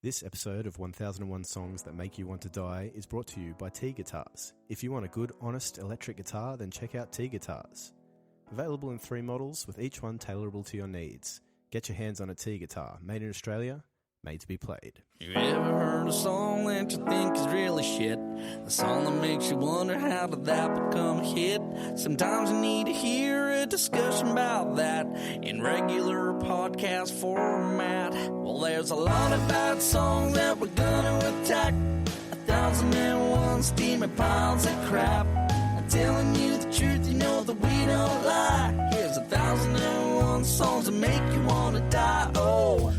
This episode of 1001 Songs That Make You Want to Die is brought to you by T Guitars. If you want a good, honest electric guitar, then check out T Guitars. Available in 3 models, with each one tailorable to your needs. Get your hands on a T guitar, made in Australia, made to be played. You ever heard a song that you think is really shit? A song that makes you wonder how did that become a hit? Sometimes you need to hear a discussion about that in regular podcast format. Well, there's a lot of bad songs that we're gonna attack. 1001 steaming piles of crap. I'm telling you the truth, you know that we don't lie. Here's 1001 songs that make you wanna die. Oh.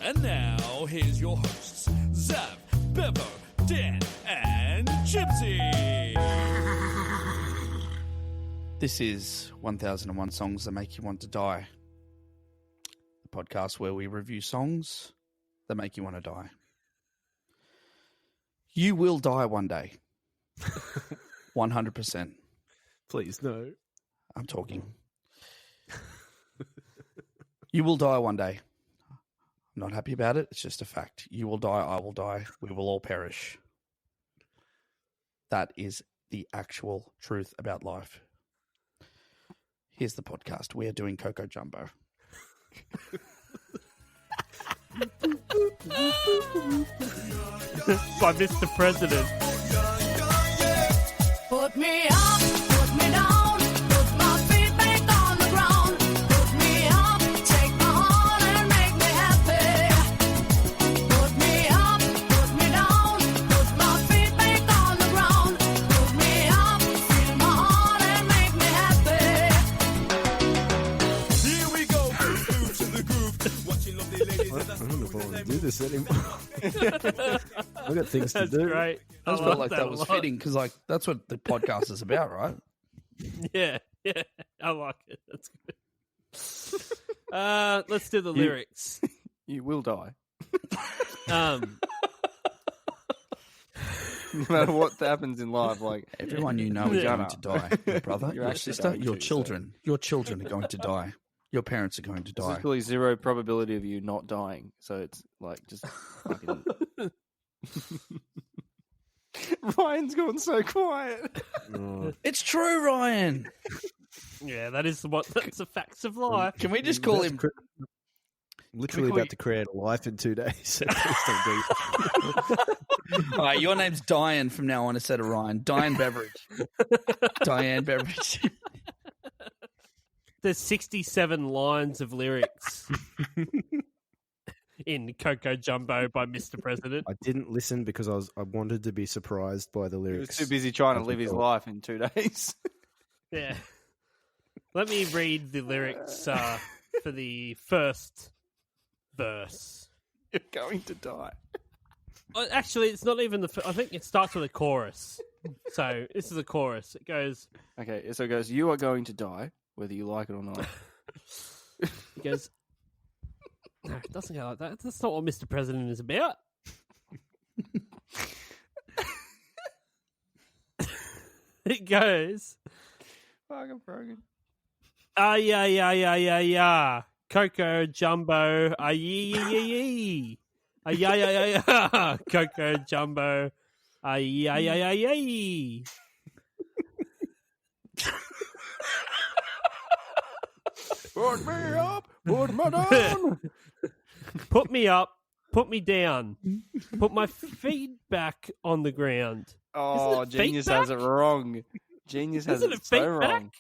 And now, here's your hosts, Zav, Pepper, Dan, and Gypsy. This is 1001 Songs That Make You Want to Die, the podcast where we review songs that make you want to die. You will die one day. 100%. Please, no. I'm talking. You will die one day. I'm not happy about it. It's just a fact. You will die. I will die. We will all perish. That is the actual truth about life. Here's the podcast. We are doing Coco Jambo. By Mr. President. Put me up, put me down, put my feet back on the ground. Put me up, take my heart and make me happy. Put me up, put me down, put my feet back on the ground. Put me up, feel my heart and make me happy. Here we go, move to the groove. Watching lovely ladies. I don't know if I want to do this anymore. I've got things to That's do. great. I just felt like that was fitting because, like, that's what the podcast is about, right? Yeah, I like it. That's good. Let's do the lyrics. You will die. Um, No matter what happens in life, like Everyone you know is Yeah. going to die. Your brother, You're your actually sister, going your to, so- children. Your children are going to die. Your parents are going to there's die. really zero probability of you not dying. So it's like just fucking. Ryan's gone so quiet. Oh, It's true, Ryan. yeah, that's the facts of life. Can we just call him? literally Can we- about to create a life in 2 days. So please don't do it. All right, your name's Diane from now on instead of Ryan. Diane Beveridge. Diane Beveridge. There's 67 lines of lyrics in Coco Jumbo by Mr. President. I didn't listen because I wanted to be surprised by the He was lyrics. too busy trying to As live we his thought. life in 2 days. Yeah. Let me read the lyrics for the first verse. You're going to die. Actually, it's not even I think it starts with a chorus. So this is the chorus. It goes, Okay, so it goes. You are going to die, whether you like it or not. it goes, no, it doesn't go like that. That's not what Mr. President is about. It goes, Fucking broken. yeah. Coco Jumbo, yee. Yeah. Coco Jumbo, yee. Put me up, put me down. Put me up, put me down, put my feet back on the ground. Oh, Isn't it Genius feedback? has it wrong. Genius has Isn't it it so feedback? wrong.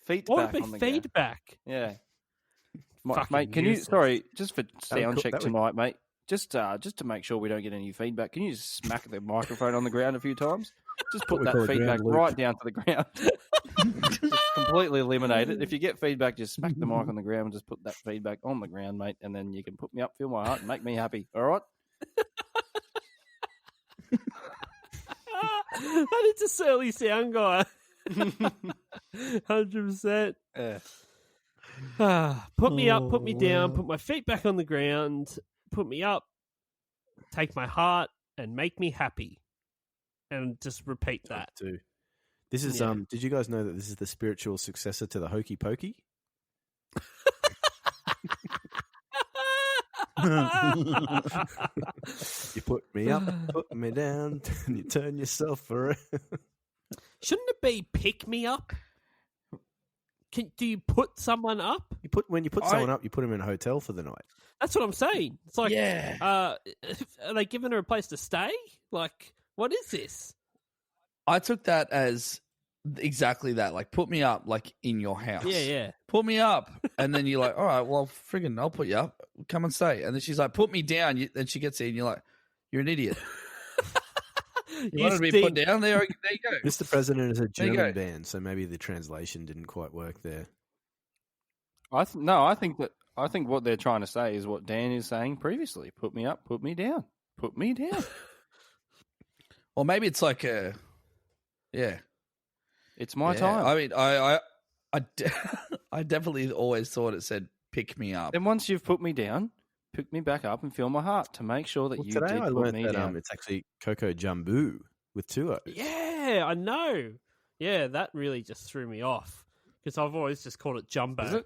Feet What back would on be the ground. feedback? Yeah. Fucking Mate, can you, useless. sorry, just for sound cool, check that would- tonight, mate, just to make sure we don't get any feedback, can you just smack the microphone on the ground a few times? Just put we that call a feedback ground loop. right down to the ground. Just completely eliminate it. If you get feedback, just smack the mic on the ground and just put that feedback on the ground, mate, and then you can put me up, feel my heart, and make me happy. All right? That is a surly sound guy. 100%. Yeah. Put me up, put me down, wow. put my feet back on the ground, put me up, take my heart, and make me happy. And just repeat that. Too. This is Yeah. Did you guys know that this is the spiritual successor to the Hokey Pokey? You put me up, put me down, and you turn yourself around. Shouldn't it be pick me up? Do you put someone up? When you put someone up, you put them in a hotel for the night. That's what I'm saying. It's like, Yeah. are they giving her a place to stay? Like, what is this? I took that as exactly that. Like, put me up, like, in your house. Yeah. Put me up. And then you're like, all right, well, friggin' I'll put you up. Come and stay. And then she's like, put me down. Then she gets there and you're like, you're an idiot. You wanted to be put down? There you go. Mr. President is a There you German go. band, so maybe the translation didn't quite work there. I think what they're trying to say is what Dan is saying previously. Put me up, put me down. Put me down. Or maybe it's like a, yeah. It's my Yeah. time. I mean, I definitely always thought it said pick me up. Then once you've put me down, pick me back up and feel my heart to make sure that Well, you today did I put learned me that down. it's actually Coco Jambo with 2 O's. Yeah, I know. Yeah, that really just threw me off because I've always just called it Jumbo. Is it?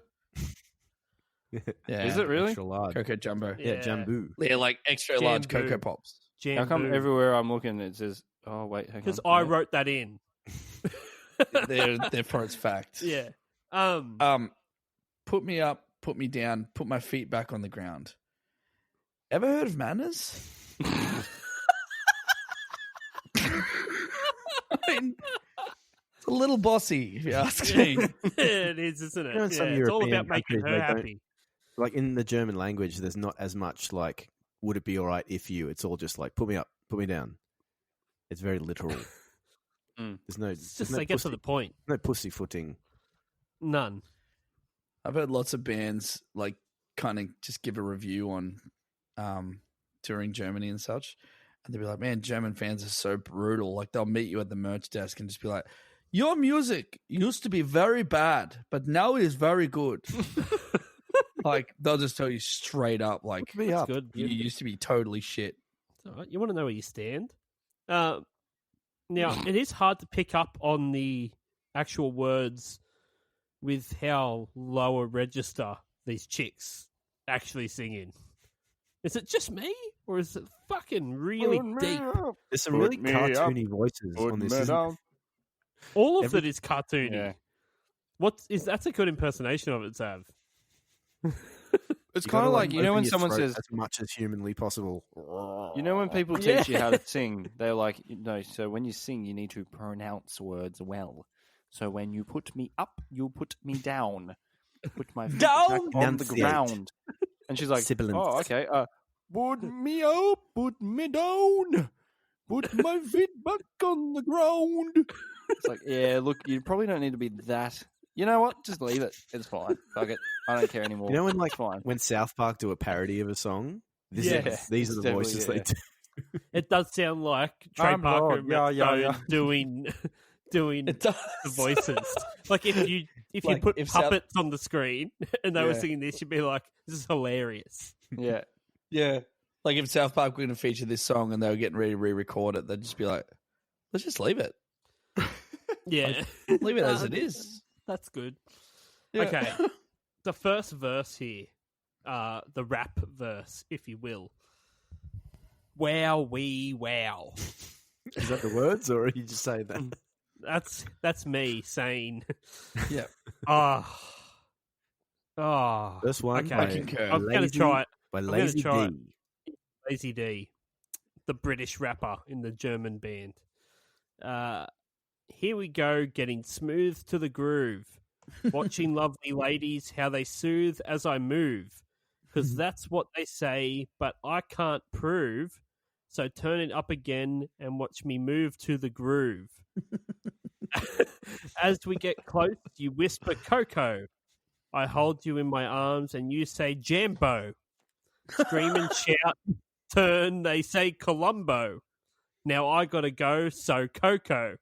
Yeah. Is it really? Extra large. Cocoa Jumbo? Yeah, Yeah. Jambo. Yeah, like extra large Jambo. Cocoa Pops. How come Jambo. everywhere I'm looking it says, oh, wait, hang on. Because I Yeah. wrote that in. They're for its fact. Yeah. Put me up, put me down, put my feet back on the ground. Ever heard of manners? I mean, it's a little bossy, if you ask me. It is, isn't it? You know, in some Yeah, it's all European about making countries, her they don't- happy. Like in the German language, there's not as much like, would it be all right if you? It's all just like, put me up, put me down. It's very literal. Mm. There's no, It's there's just no they get to the point. no pussyfooting. None. I've heard lots of bands like kind of just give a review on touring Germany and such. And they'll be like, man, German fans are so brutal. Like they'll meet you at the merch desk and just be like, your music used to be very bad, but now it is very good. Like they'll just tell you straight up, like Put me up. Good. you used to be totally shit. It's all right. You want to know where you stand. Now, it is hard to pick up on the actual words with how low a register these chicks actually sing in. Is it just me, or is it fucking really deep? There's some really Put me up, cartoony voices Put on me this. down. All of Every- it is cartoony. Yeah. That's a good impersonation of it, Sav. It's You kind gotta, of like, you know open when your someone throat says, as much as humanly possible. you know when people Yeah. teach you how to sing, they're like, no, so when you sing, you need to pronounce words well. So when you put me up, you put me down. Put my feet Down? back on the Enunciate. ground. And she's like, Sibilance. oh, okay. Put me up, put me down. Put my feet back on the ground. It's like, yeah, look, you probably don't need to be that. You know what? Just leave it. It's fine. Fuck it. I don't care anymore. You know when It's like fine. when South Park do a parody of a song? These Yeah. are the Definitely, voices they yeah. do. It does sound like Trey I'm Parker Lord. and Yeah, Matt yeah, Stone yeah. doing It does. the voices. Like if you Like, put if South- puppets on the screen and they were Yeah. singing this, you'd be like, "This is hilarious." Yeah. Yeah. Like if South Park were going to feature this song and they were getting ready to re-record it, they'd just be like, let's just leave it. Yeah, Leave it as it is. That's good. Yeah. Okay, the first verse here, the rap verse, if you will. Wow, wee, wow. Is that the words, or are you just saying that? That's me saying, Yeah. oh. First one, Okay. I by, concur. I'm going to try it. by gonna Lazy try D. LazyDee, the British rapper in the German band. Here we go, getting smooth to the groove. Watching lovely ladies, how they soothe as I move. Because that's what they say, but I can't prove. So turn it up again and watch me move to the groove. As we get close, you whisper Coco. I hold you in my arms and you say Jambo. Scream and shout, turn, they say Columbo. Now I gotta go, so Coco.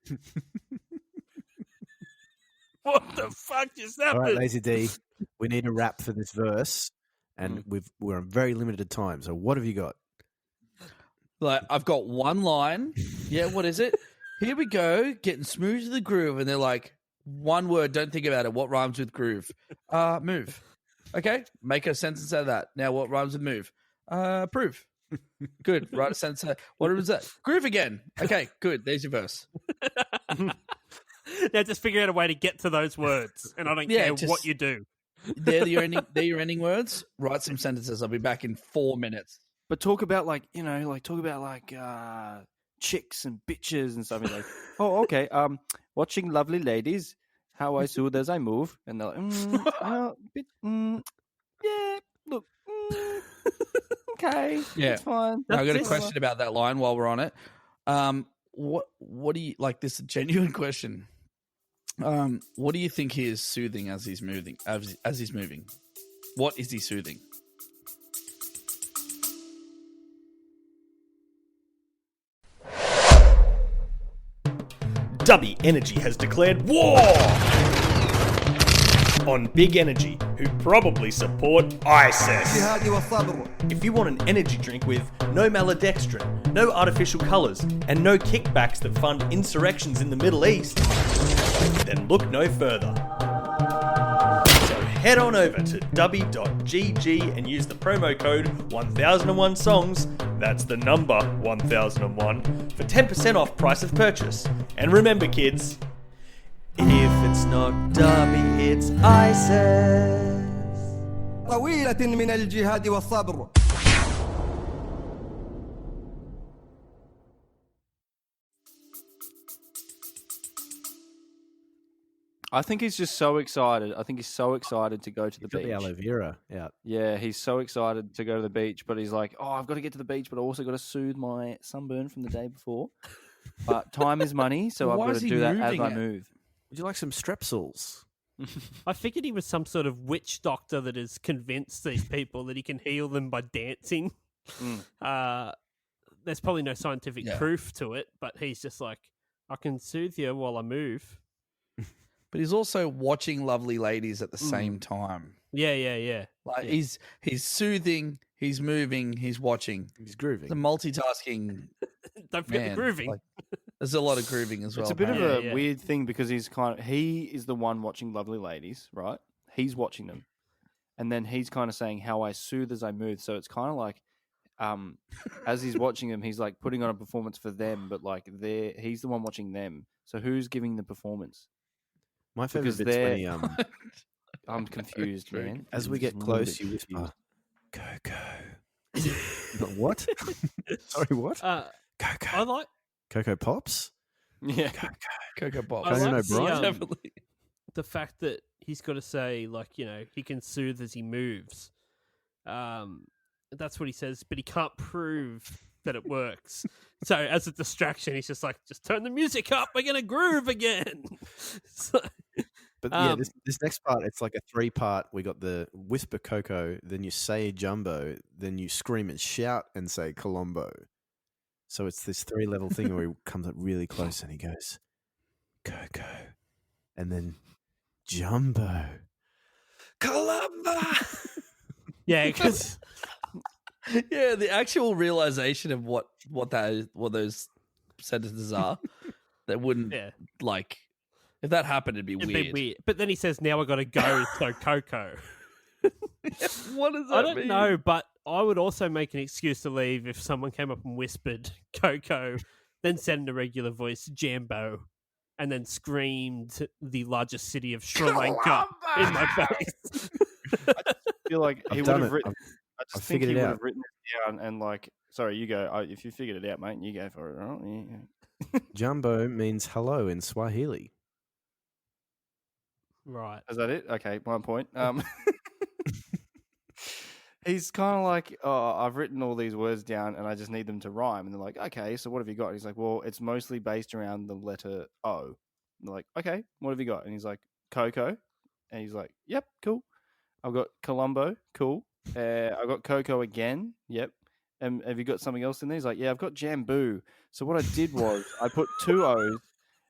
What the fuck just All right, happened? Lazy D, we need a rap for this verse, and we're on very limited time. So what have you got? Like, I've got one line. Yeah, what is it? Here we go, getting smooth to the groove. And they're like, one word, don't think about it. What rhymes with groove? Move. Okay, make a sentence out of that. Now, what rhymes with move? Approve. Good. Write a sentence. What was that? Groove again. Okay, good. There's your verse. Now just figure out a way to get to those words, and I don't Yeah, care just- what you do. They're your ending words. Write some sentences. I'll be back in 4 minutes. But talk about chicks and bitches and stuff. And like, oh, okay. Watching lovely ladies, how I soothe as I move, and they're like, yeah, look, okay, Yeah. it's fine. Now, I got a That's it. question about that line while we're on it. What do you like? This is a genuine question. What do you think he is soothing as he's moving? As he's moving, what is he soothing? Dubby Energy has declared war on Big Energy, who probably support ISIS. If you want an energy drink with no maltodextrin, no artificial colours, and no kickbacks that fund insurrections in the Middle East, then look no further. So head on over to dubby.gg and use the promo code 1001songs, that's the number 1001, for 10% off price of purchase. And remember, kids, if it's not Dubby, it's ISIS. طويلة من الجهاد والصبر. I think he's just so excited. I think he's so excited to go to the Got beach. the aloe vera out. Yeah, he's so excited to go to the beach, but he's like, oh, I've got to get to the beach, but I also got to soothe my sunburn from the day before. But time is money, so I've Why got is to he do that as moving I it? move. Would you like some strepsils? I figured he was some sort of witch doctor that has convinced these people that he can heal them by dancing. There's probably no scientific proof to it, but he's just like, I can soothe you while I move. But he's also watching lovely ladies at the same time. Yeah. Like he's soothing, he's moving, he's watching. He's grooving. The multitasking. Don't forget Man, the grooving. like, there's a lot of grooving as well. It's a bit of apparently. a weird thing because he is the one watching lovely ladies, right? He's watching them. And then he's kind of saying how I soothe as I move. So it's kind of like as he's watching them, he's like putting on a performance for them, but like he's the one watching them. So who's giving the performance? My favorite Because bit's when he, I'm confused, man. as we I'm get just a little close, bit you whisper, confused. Coco. But what? Sorry, what? Coco. I like Coco Pops? Yeah. Coco Pop. I Conan like O'Brien? Definitely. the fact that he's got to say, like, you know, he can soothe as he moves. That's what he says, but he can't prove that it works. So as a distraction, he's just like, just turn the music up. We're going to groove again. So, But yeah, this next part, it's like a 3-part. We got the whisper Coco, then you say Jambo, then you scream and shout and say Colombo. So it's this 3-level thing where he comes up really close and he goes, Coco, and then Jumbo. Colombo! yeah, because Yeah, the actual realization of what those sentences are, that wouldn't like if that happened, it'd be it'd weird. be weird. But then he says, now I got to go, so Coco. What does that I don't mean? know, but I would also make an excuse to leave if someone came up and whispered Coco, then said in a regular voice Jambo, and then screamed the largest city of Sri Lanka in my face. I feel like he I've would done have it. written. I I've just think figured he it would out. have written it down and like, sorry, you go. If you figured it out, mate, you go for it. Right? Yeah. Jumbo means hello in Swahili. Right. Is that it? Okay, one point. He's kind of like, oh, I've written all these words down and I just need them to rhyme. And they're like, okay, so what have you got? And he's like, well, it's mostly based around the letter O. And they're like, okay, what have you got? And he's like, Coco. And he's like, yep, cool. I've got Colombo, cool. I've got Coco again, yep. And have you got something else in there? He's like, yeah, I've got Jambo. So what I did was I put 2 O's.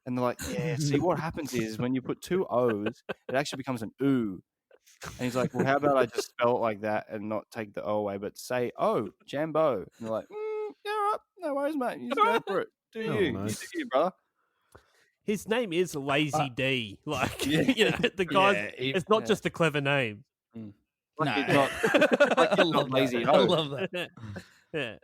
And they're like, yeah, see, what happens is when you put 2 O's, it actually becomes an oo. And he's like, well, how about I just spell it like that and not take the O away, but say, oh, Jambo. And they're like, yeah, all right, no worries, mate. You just go for it. Do Oh, you. nice. You do you, brother. His name is LazyDee. Like, Yeah. you know, the guy, Yeah, it's not just a clever name. No, Like he's not, like I he's love not lazy. that. I love that. Yeah.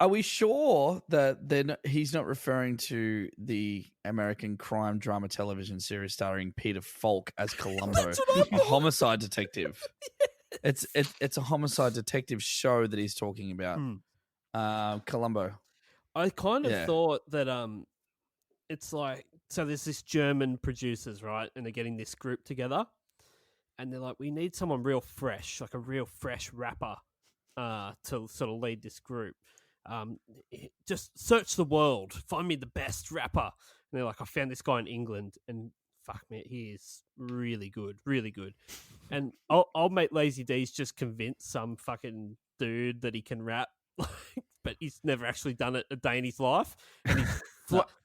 Are we sure that he's not referring to the American crime drama television series starring Peter Falk as Columbo, a homicide detective? It's a homicide detective show that he's talking about. Columbo. I kind of thought that it's like, so there's this German producers, right, and they're getting this group together, and they're like, we need someone real fresh, like a real fresh rapper, to sort of lead this group. Just search the world, find me the best rapper. And they're like, I found this guy in England, and fuck me, he is really good, really good. And I'll make LazyDee's just convince some fucking dude that he can rap, but he's never actually done it a day in his life. And he's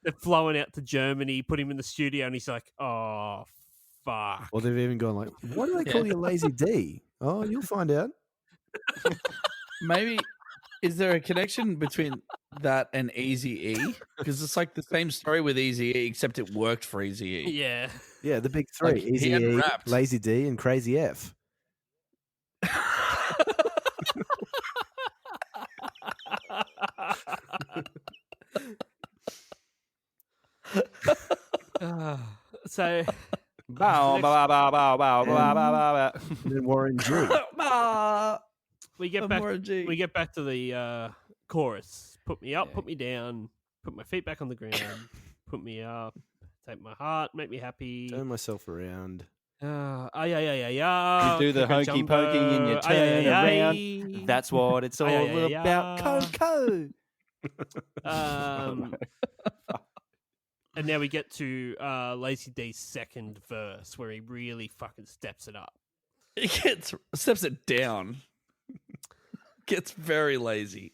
they're flowing out to Germany, put him in the studio, and he's like, oh, fuck. Well, they've even gone like, why do they call you LazyDee? Oh, you'll find out. Maybe, is there a connection between that and Eazy-E? Because it's like the same story with Eazy-E, except it worked for Eazy-E. Yeah. Yeah, the big three. Like, he hadn't Eazy-E, rapped. LazyDee, and Crazy F. So Bow, bow, bow, bow, bow, bow, bow, bow, bow. And then Warren G. we get back to the chorus. Put me up, put me down, put my feet back on the ground, put me up, take my heart, make me happy. Turn myself around. You do the Coco hokey Jumbo, pokey and you turn around. That's what it's all about. Coco. And now we get to LazyDee's second verse, where he really fucking steps it up. He steps it down. Gets very lazy.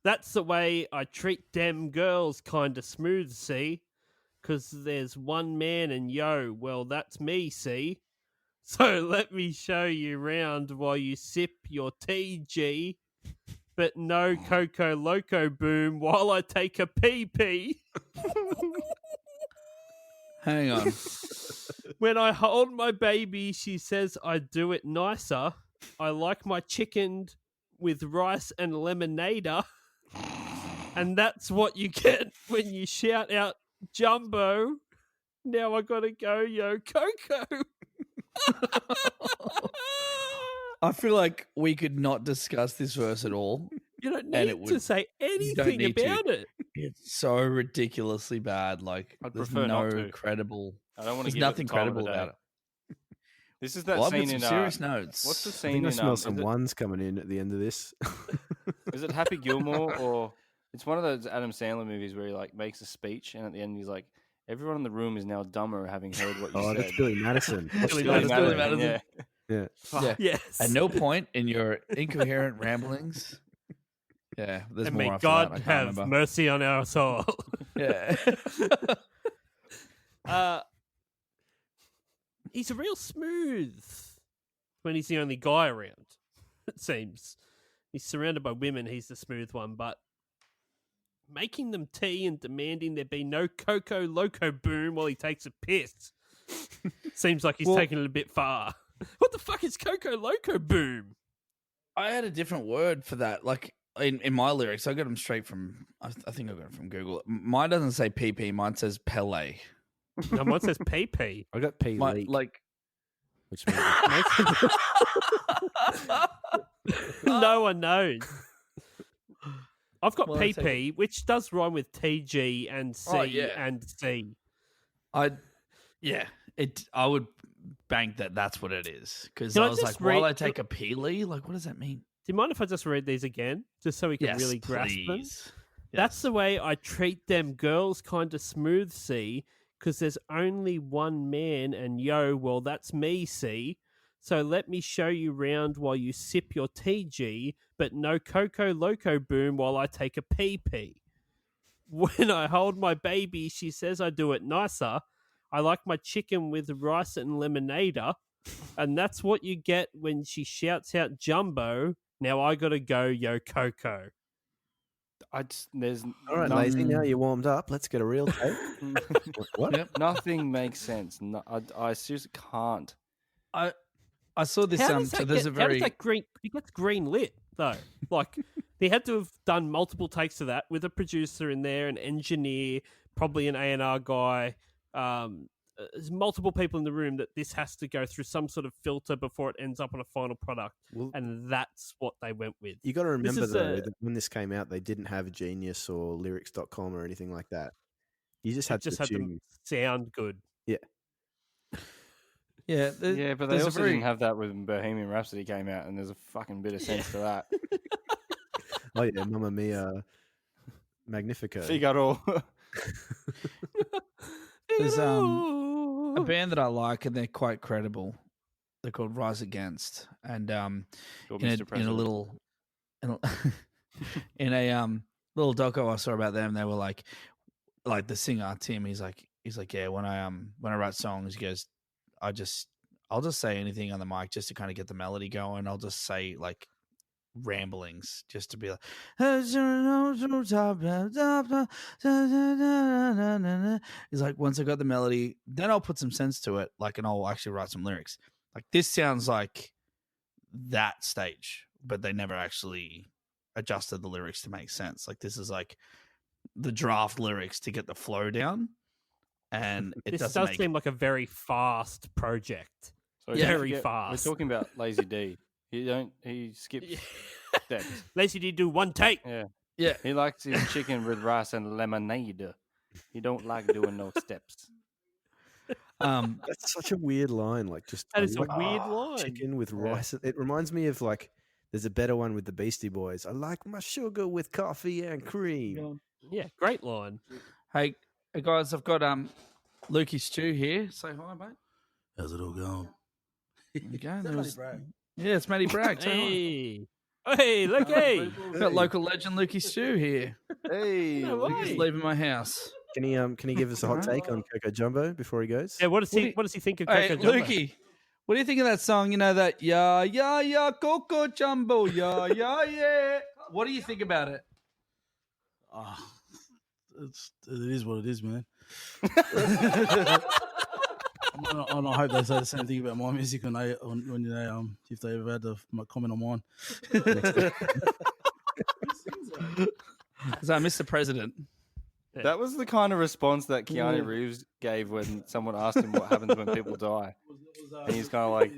That's the way I treat them girls, kinda smooth, see? 'Cause there's one man and yo, well, that's me, see? So let me show you round while you sip your TG. But no Coco Loco boom while I take a pee-pee. Hang on. When I hold my baby, she says I do it nicer. I like my chicken with rice and lemonade. And that's what you get when you shout out Jambo. Now I gotta go, yo, Coco. I feel like we could not discuss this verse at all. You don't And need it would- to say anything need to. about it. It's so ridiculously bad. Like, I'd there's prefer not no to. credible. I don't want to There's give nothing it the time of credible the day. about it. This is that Well, I've got scene some in serious notes. What's the I scene think I in? smell some is, ones coming in at the end of this. is it Happy Gilmore or it's one of those Adam Sandler movies where he like makes a speech and at the end he's like, everyone in the room is now dumber having heard what you Oh, said. that's Billy Madison. Billy Madison. Madison, yeah. Yeah. Yeah. Yes. At no point in your incoherent ramblings. Yeah, there's And more may after God that. I can't have remember. mercy on our soul. Yeah. He's a real smooth when he's the only guy around, it seems. He's surrounded by women, he's the smooth one, but making them tea and demanding there be no Coco Loco boom while he takes a piss seems like he's taking it a bit far. What the fuck is Coco Loco boom? I had a different word for that. Like in my lyrics, I got them straight from, I think I got it from Google. Mine doesn't say PP, mine says Pele. No, mine says PP. I got P My, leak, like, which means No one knows. I've got Well, let's PP, which does rhyme with TG and C Oh, yeah. and C. I would bank that that's what it is. Because Can I I was just like, while read- I take a peely, like, what does that mean? Do you mind if I just read these again, just so we can really grasp them? please. That's the way I treat them girls, kind of smooth, see, because there's only one man, and yo, well, that's me, see. So let me show you round while you sip your TG, but no Coco Loco boom while I take a PP. When I hold my baby, she says I do it nicer. I like my chicken with rice and lemonade, and that's what you get when she shouts out Jambo. Now I gotta go, yo, Coco. There's all right, Lazy. Now you're warmed up. Let's get a real take. What? Yep. Nothing makes sense. No, I seriously can't. I saw this. How does So that there's get, a very how does that green? He gets green lit though. Like they had to have done multiple takes of that with a producer in there, an engineer, probably an A&R guy. There's multiple people in the room that this has to go through some sort of filter before it ends up on a final product, Well, and that's what they went with. you got to remember is though a- that when this came out, they didn't have Genius or Lyrics.com or anything like that. You just It had just to had them tune. sound good. Yeah, yeah. Yeah, but they also didn't have that when Bohemian Rhapsody came out, and there's a fucking bit of sense to that. oh yeah, Mamma Mia, Magnifico. Figaro. There's a band that I like, and they're quite credible. They're called Rise Against, and Your in Mr. a President. little in a little doco I saw about them, they were like the singer Tim. He's like, yeah. When I write songs, he goes, I'll just say anything on the mic just to kind of get the melody going. I'll just say like ramblings just to be like, he's like, once I got the melody, then I'll put some sense to it, like, and I'll actually write some lyrics. Like this sounds like that stage, but they never actually adjusted the lyrics to make sense. Like this is like the draft lyrics to get the flow down, and it This doesn't does make seem like a very fast project. So Yeah. don't Very forget, fast. We're talking about LazyDee. He skips steps. LazyDee do one take. Yeah. He likes his chicken with rice and lemonade. He don't like doing no steps. That's such a weird line. Like just That is a like, weird line. chicken with rice. It reminds me of like there's a better one with the Beastie Boys. I like my sugar with coffee and cream. Yeah, great line. Hey guys, I've got Lukey Stew here. Say hi, mate. How's it all going? There you go. Yeah, it's Matty Bragg. Say hi. Hey, look, hey. We've got local legend Lukey Stew here. Hey, No He's way. leaving my house. Can he give us a hot take on Coco Jumbo before he goes? Yeah, what does he think of Hey, Coco Jumbo? Lukey, what do you think of that song? You know that yeah, Coco Jumbo, yeah. What do you think about it? It is what it is, man. I hope they say the same thing about my music when they if they ever had to comment on mine. So, Mr. President. that was the kind of response that Keanu Reeves gave when someone asked him what happens when people die. And he's kind of like,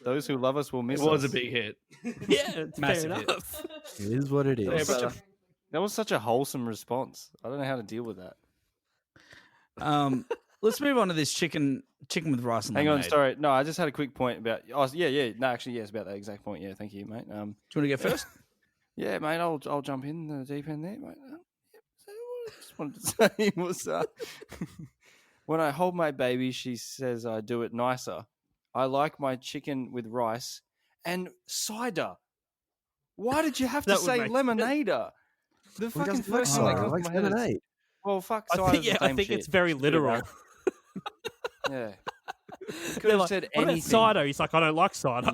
those who love us will miss It was us. a big hit. Yeah, it's Massive fair hit. enough. It is what it is. That was such a wholesome response. I don't know how to deal with that. Let's move on to this chicken with rice and Hang on, lemonade. sorry. No, I just had a quick point about. Oh, yeah. No, actually, yes, about that exact point. Yeah, thank you, mate. Do you want to get first? Yeah, mate, I'll jump in the deep end there, mate. So what I just wanted to say was, when I hold my baby, she says I do it nicer. I like my chicken with rice and cider. Why did you have to That would say make lemonade? The He fucking doesn't like first thing that cider, he comes to likes my head is, lemonade. well, fuck I cider's think, the same it's shit. very Just put it literal. out. Yeah. You could They're have like, said what about anything. cider? He's like, I don't like cider.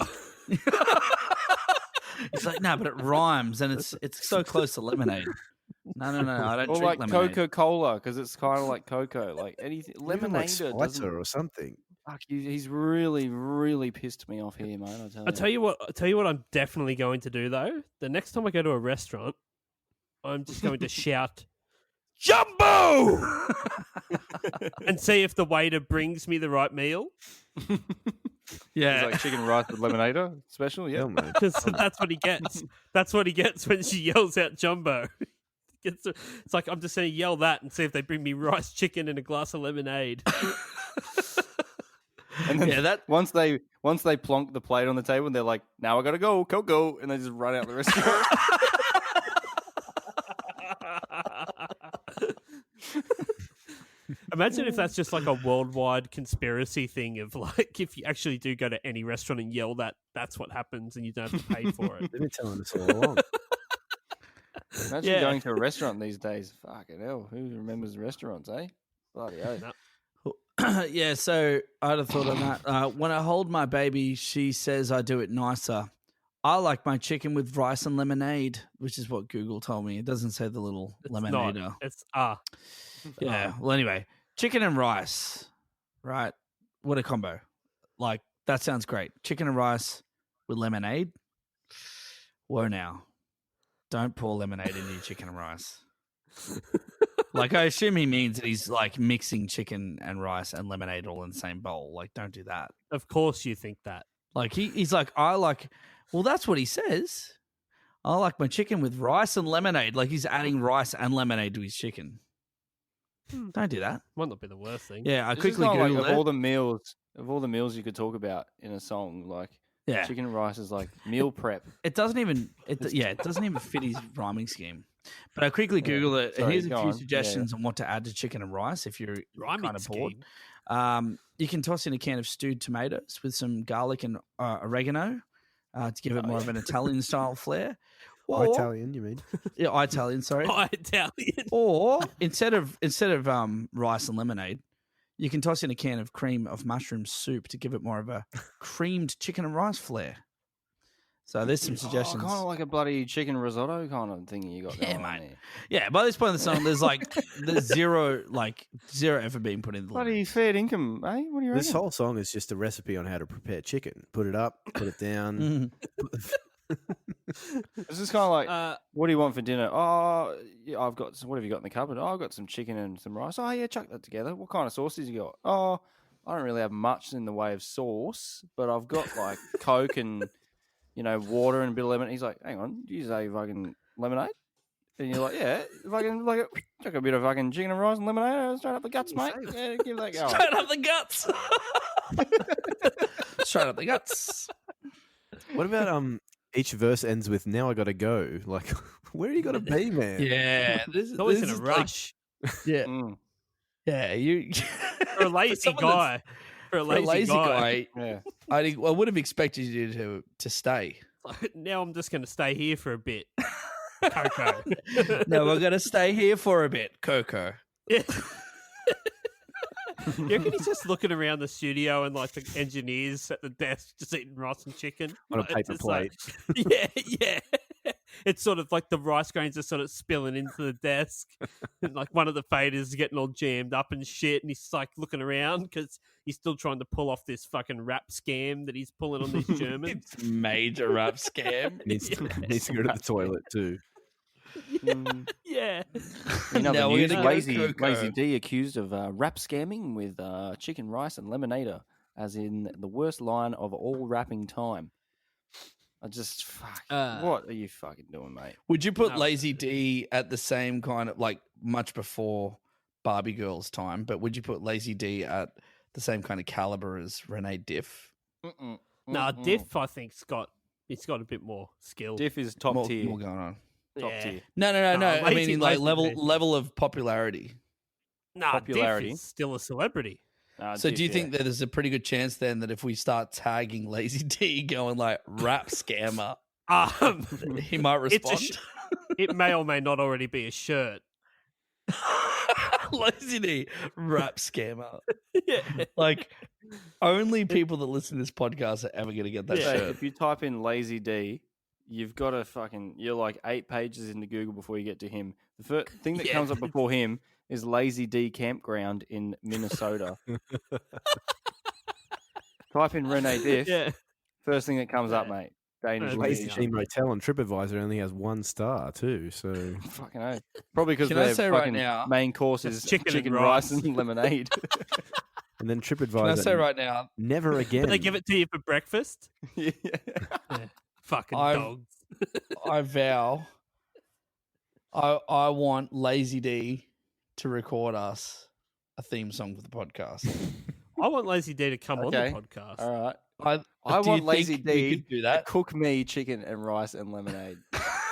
It's like, no, but it rhymes and it's so close to lemonade. No, I don't Or drink like lemonade. Coca-Cola, because it's kind of like cocoa. Like anything. Even Lemonade like doesn't... Schweitzer or something. Fuck, he's really, really pissed me off here, mate. I'll tell you what I'm definitely going to do though. The next time I go to a restaurant, I'm just going to shout Jambo and see if the waiter brings me the right meal. Yeah. It's like chicken rice with lemonade special, yeah. Hell, man. Because that's what he gets. That's what he gets when she yells out Jumbo. It's like, I'm just going to yell that and see if they bring me rice, chicken, and a glass of lemonade. And then Yeah, that- once they plonk the plate on the table, and they're like, "Now I gotta go, Coco," and they just run out the restaurant. Imagine if that's just like a worldwide conspiracy thing of like, if you actually do go to any restaurant and yell that, that's what happens and you don't have to pay for it. They've been telling us all along. Imagine Yeah. going to a restaurant these days. Fucking hell, who remembers restaurants, eh? Bloody oath. No. Yeah, so I'd have thought of that. When I hold my baby, she says I do it nicer. I like my chicken with rice and lemonade, which is what Google told me. It doesn't say the little It's lemonade. not. It's Yeah. Well, anyway, chicken and rice, right? What a combo! Like That sounds great. Chicken and rice with lemonade. Whoa, now. Don't pour lemonade into your chicken and rice. Like, I assume he means that he's like mixing chicken and rice and lemonade all in the same bowl. Like, don't do that. Of course you think that. Like, he's like, well, that's what he says. I like my chicken with rice and lemonade. Like, he's adding rice and lemonade to his chicken. Don't do that. Might not be the worst thing. Yeah, I It's quickly just kinda Googled like, it. of all the meals you could talk about in a song, like Yeah. chicken and rice is like meal prep. It doesn't even it doesn't even fit his rhyming scheme. But I quickly Googled it, and Sorry, here's a go few on. suggestions on what to add to chicken and rice if you're Rhyming kind of bored. scheme. You can toss in a can of stewed tomatoes with some garlic and oregano to give it more of an Italian style flair. Or, Italian, you mean? Yeah, Italian. Sorry. Italian. Or instead of rice and lemonade, you can toss in a can of cream of mushroom soup to give it more of a creamed chicken and rice flair. So there's some suggestions. Kind of like a bloody chicken risotto kind of thing you got Yeah, going on mate. there. Yeah, by this point in the song, there's zero effort being put in the Bloody fair income, eh? What do you reckon? This whole song is just a recipe on how to prepare chicken. Put it up, put it down. It's just kind of like, what do you want for dinner? Oh, yeah, I've got some, what have you got in the cupboard? Oh, I've got some chicken and some rice. Oh, yeah, chuck that together. What kind of sauces you got? Oh, I don't really have much in the way of sauce, but I've got like Coke and, water and a bit of lemon. He's like, hang on, do you say fucking lemonade? And you're like, yeah, fucking like chuck a bit of fucking chicken and rice and lemonade straight up the guts, mate. Yeah, give that a go. Straight up the guts. Straight up the guts. What about each verse ends with "Now I gotta go"? Like, where you gotta be, man? Yeah, It's always in a rush. Yeah, yeah. You For a lazy guy. For a lazy guy. yeah. I would have expected you to stay. Now I'm just going to stay here for a bit. Coco. No, we're gonna stay here for a bit, Coco. Yeah. You reckon he's just looking around the studio and like the engineers at the desk just eating rice and chicken? On a Like, paper just like- plate. yeah. It's sort of like the rice grains are sort of spilling into the desk. And like one of the faders is getting all jammed up and shit. And he's like looking around because he's still trying to pull off this fucking rap scam that he's pulling on these Germans. It's major rap scam. Needs to go to the toilet too. Yeah. In other Now we're news, gonna go Coco. LazyDee accused of rap scamming with chicken, rice, and lemonader, as in the worst line of all rapping time. I just what are you fucking doing, mate? Would you put No. LazyDee at the same kind of like much before Barbie Girl's time? But would you put LazyDee at the same kind of caliber as Renee Diff? No, Diff, I think, it's got a bit more skill. Diff is top tier. More going on. Top Yeah. tier. No. No, I mean, Lazy- in like Lazy- level of popularity. Nah, popularity. Diff is still a celebrity. So Diff, do you yeah. think that there's a pretty good chance then that if we start tagging LazyDee going like rap scammer, he might respond? It may or may not already be a shirt. LazyDee rap scammer. Yeah. Like only people that listen to this podcast are ever going to get that Mate, shirt. if you type in LazyDee, you've got to you're like 8 pages into Google before you get to him. The first thing that comes up before him is LazyDee Campground in Minnesota. Type in Renee Diff. Yeah. First thing that comes up, mate. Danish Lazy location. G Motel on TripAdvisor only has 1 star too. So Fucking hell. Probably because Can I their say right fucking now- main course is chicken and rice rice. and lemonade. and then Can I TripAdvisor. say right now? Never again. They give it to you for breakfast. Yeah. Fucking I've- dogs. I vow. I want LazyDee to record us a theme song for the podcast. I want LazyDee to come on Okay. the podcast. All right. I I want LazyDee LazyDee do to that cook me chicken and rice and lemonade.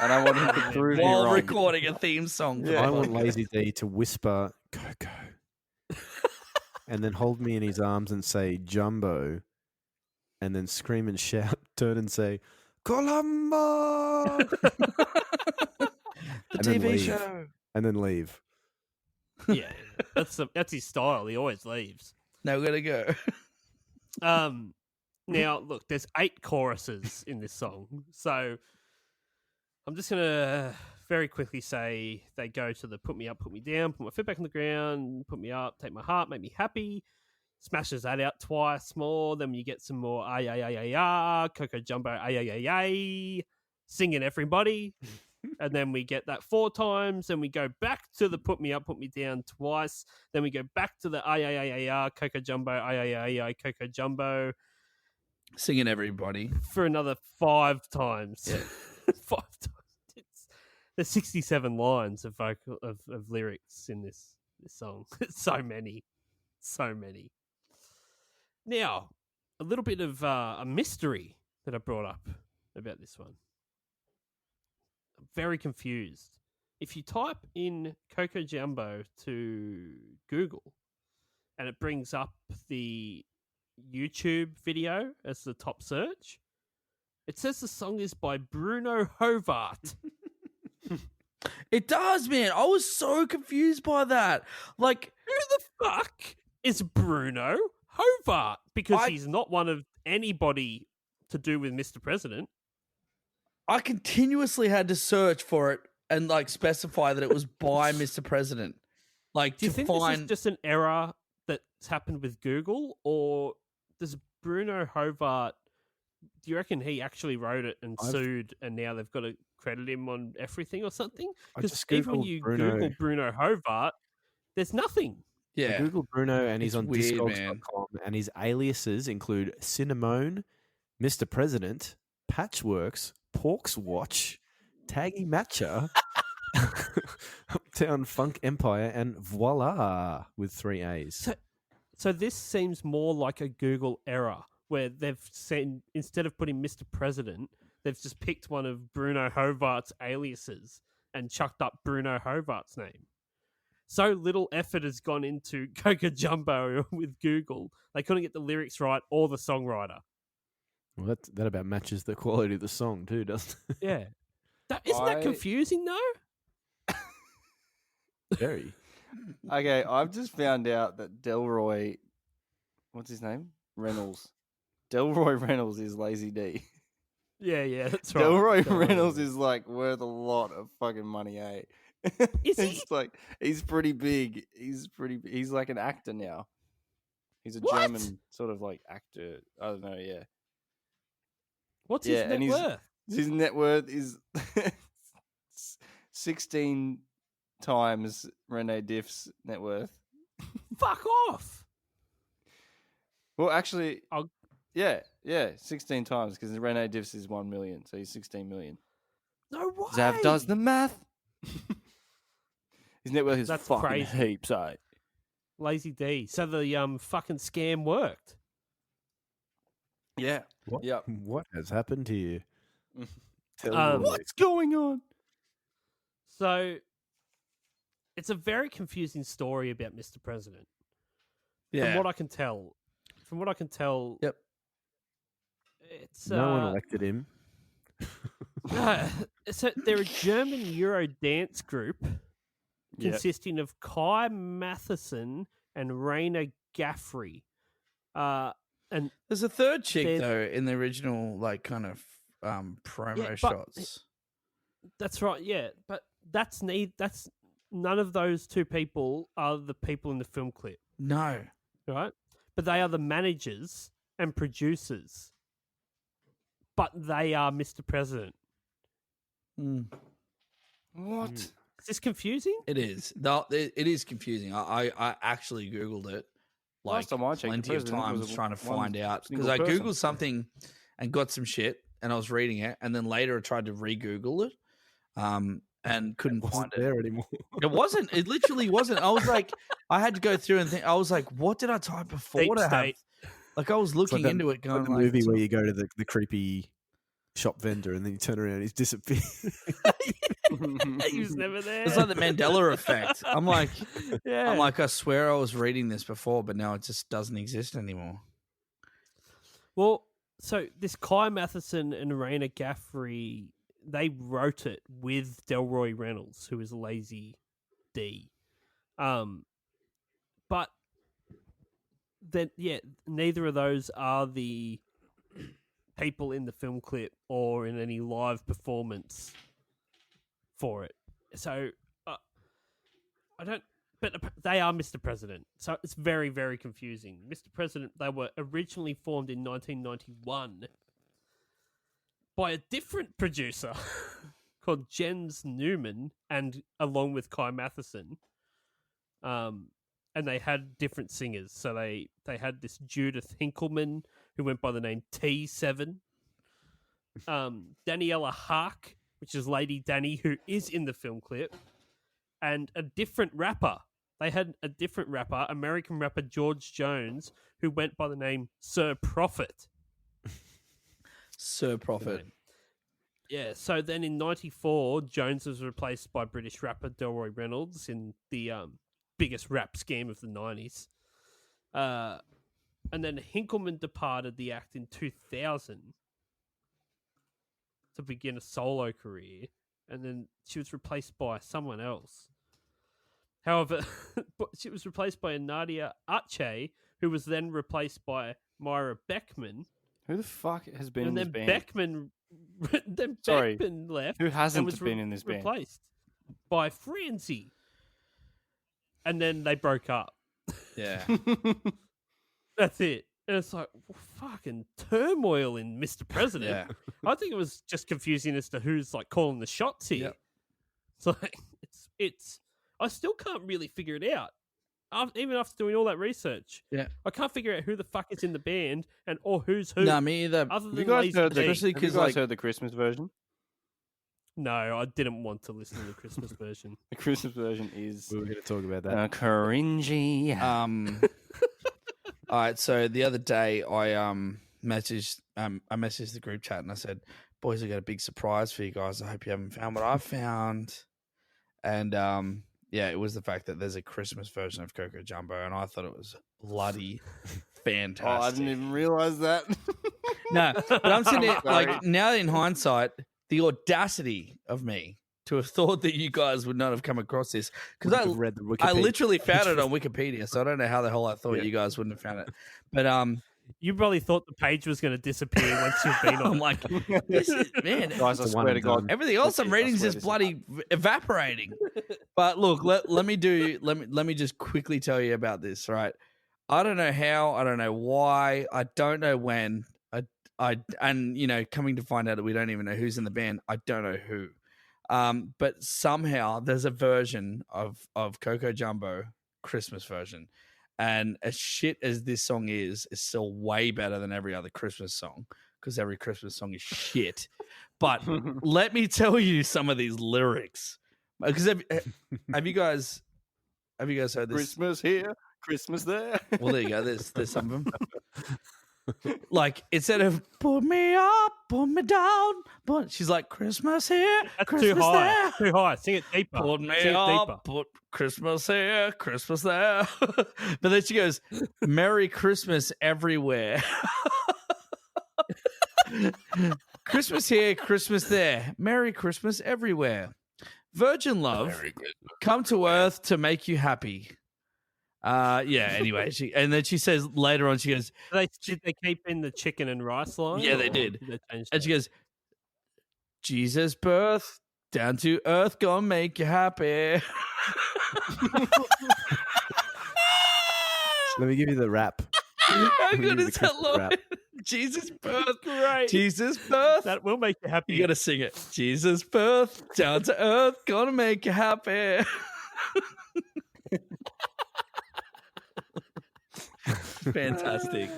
And I want him to prove me while wrong. recording a theme song. For Yeah. the I want podcast. Lazy D to whisper Coco, and then hold me in his arms and say Jambo, and then scream and shout, turn and say Columbo, The and then TV leave. show. and then leave. Yeah, that's his style. He always leaves. Now we're gonna go. Now look, there's 8 choruses in this song, so I'm just gonna very quickly say they go to the put me up, put me down, put my foot back on the ground, put me up, take my heart, make me happy. smashes that out twice more. Then you get some more Coco Jambo, singing everybody. And then we get that 4 times. Then we go back to the Put Me Up, Put Me Down twice. Then we go back to the Coco Jumbo, Coco Jumbo. Singing everybody. For another 5 times. Yeah. 5 times. There's 67 lines of vocal of lyrics in this song. So many. Now, a little bit of a mystery that I brought up about this one. I'm very confused. If you type in Coco Jambo to Google and it brings up the YouTube video as the top search, it says the song is by Bruno Hovart. It does, man. I was so confused by that. Like, who the fuck is Bruno Hovart? Because he's not one of anybody to do with Mr. President. I continuously had to search for it and like specify that it was by Mr. President. Like, do you to think find this is just an error that's happened with Google, or does Bruno Hovart? Do you reckon he actually wrote it and sued, and now they've got to credit him on everything or something? Because even when you Google Bruno Hovart, there's nothing. Yeah, I googled Bruno and he's on weird, Discogs.com, and his aliases include Cinnamone, Mr. President, Patchworks, Pork's Watch, Taggy Matcha, Uptown Funk Empire, and Voila with 3 A's. So this seems more like a Google error where they've sent, instead of putting Mr. President, they've just picked one of Bruno Hovart's aliases and chucked up Bruno Hovart's name. So little effort has gone into Coco Jumbo with Google. They couldn't get the lyrics right or the songwriter. Well, that about matches the quality of the song too, doesn't it? Yeah. Isn't that confusing though? Very. Okay, I've just found out that Delroy, what's his name? Reynolds. Delroy Reynolds is LazyDee. Yeah, that's right. Delroy Reynolds is like worth a lot of fucking money, eh? Is he? It's like he's pretty big. He's like an actor now. He's a What? German sort of like actor. I don't know, yeah. What's his net worth? His net worth is 16 times Rene Diff's net worth. Fuck off. Well, actually, yeah, 16 times because Rene Diff's is 1 million, so he's 16 million. No way. Zav does the math. His net worth is That's fucking crazy. heaps, eh? LazyDee. So the fucking scam worked. Yeah. What? Yep. What has happened here? What's going on? So it's a very confusing story about Mr. President. yeah. From what I can tell, Yep. It's No one elected him. so they're a German Euro dance group consisting of Kai Matheson and Raina Gaffrey. And There's a third chick though in the original, like, kind of promo shots. That's right, yeah. But that's none of those two people are the people in the film clip, No. right? But they are the managers and producers. But they are Mr. President. What? Is this confusing? It is. It is confusing. I actually Googled it. Like, Last time I checked, the plenty of president times was trying to one find out, because single I person. Googled something and got some shit and I was reading it, and then later I tried to re-Google it and couldn't find it. There anymore. It wasn't. It literally wasn't. I was like, I had to go through and think. I was like, what did I type before Deep to have? state. Like, I was looking that- into it, Like going the like, movie where you go to the creepy shop vendor and then you turn around and he's disappeared. He was never there. it's like the Mandela effect. I'm like, Yeah. I swear I was reading this before, but now it just doesn't exist anymore. Well, so this Kai Matheson and Raina Gaffrey, they wrote it with Delroy Reynolds, who is LazyDee. But then, neither of those are the people in the film clip or in any live performance for it. So I don't. but they are Mr. President, so it's very, very confusing. Mr. President, they were originally formed in 1991 by a different producer called Jens Newman, and along with Kai Matheson. And they had different singers. So they had this Judith Hinkleman, who went by the name T7. Daniela Hark, which is Lady Danny, who is in the film clip. And a different rapper. They had a different rapper, American rapper George Jones, who went by the name Sir Prophet. Sir Prophet. Yeah, so then in 94, Jones was replaced by British rapper Delroy Reynolds in the biggest rap scam of the 90s. And then Hinkleman departed the act in 2000 to begin a solo career, and then she was replaced by someone else. However, she was replaced by Nadia Ache, who was then replaced by Myra Beckman. Who the fuck has been and in this then band? Beckman left. Who hasn't and was been in this band? Replaced by Francie. And then they broke up. Yeah. That's it. And it's like, fucking turmoil in Mr. President. Yeah. I think it was just confusing as to who's like calling the shots here. Yep. So it's I still can't really figure it out. Even after doing all that research. Yeah. I can't figure out who the fuck is in the band or who's who. No, me either. Other Have than you guys heard LazyDee. especially have you 'cause, guys like- heard the Christmas version? No, I didn't want to listen to the Christmas version. The Christmas version is We were going to talk about that. cringy. All right, so the other day I messaged the group chat and I said, "Boys, I got a big surprise for you guys. I hope you haven't found what I found." And yeah, it was the fact that there's a Christmas version of Coco Jumbo, and I thought it was bloody fantastic. Oh, I didn't even realize that. No, but I'm sitting there, Sorry. like, now in hindsight, the audacity of me to have thought that you guys would not have come across this, because I've read the I Wikipedia. literally found it on Wikipedia, so I don't know how the hell I thought you guys wouldn't have found it. But You probably thought the page was going to disappear once you've been on. I'm like, this is, man, Guys, I It's a one swear to and God. done. everything else I'm reading is swear just this is- bloody evaporating. But look, let me just quickly tell you about this, right? I don't know how, I don't know why, I don't know when. And you know, coming to find out that we don't even know who's in the band, I don't know who. But somehow there's a version of Coco Jumbo, Christmas version. And as shit as this song is still way better than every other Christmas song, because every Christmas song is shit. But let me tell you some of these lyrics. Because have you guys heard this? Christmas here, Christmas there. Well, there you go. There's some of them. Like, instead of put me up, put me down, but she's like, Christmas here, That's Christmas too high. there. Too high. Sing it deeper. Put me Sing it up, deeper. put Christmas here, Christmas there. But then she goes, Merry Christmas everywhere. Christmas here, Christmas there. Merry Christmas everywhere. Virgin love, come to earth to make you happy. Yeah, anyway, and then she says later on, she goes, Did they keep in the chicken and rice line? Yeah, they or did. they changed and she goes, Jesus' birth, down to earth, gonna make you happy. Let me give you the rap. How Let me good give you is the that Christmas line? rap. Jesus' birth, Great. Jesus' birth. That will make you happy. You gotta sing it. Jesus' birth, down to earth, gonna make you happy. Fantastic.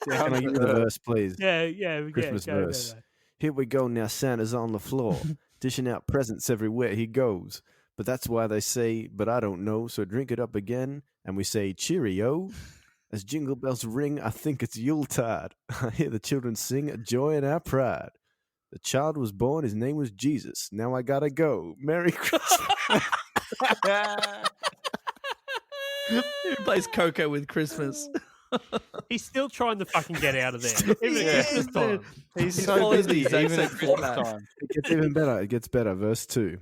Can I give you the verse, please? Yeah. Christmas go, verse. Go. Here we go now, Santa's on the floor, dishing out presents everywhere he goes. But that's why they say, but I don't know, so drink it up again, and we say, cheerio. As jingle bells ring, I think it's Yuletide. I hear the children sing, joy and our pride. The child was born, his name was Jesus. Now I gotta go. Merry Christmas. Who plays Coco with Christmas? He's still trying to fucking get out of there. Even at Christmas time. He's so following busy, the exact even same at Christmas format. time. It gets even better. It gets better. Verse 2.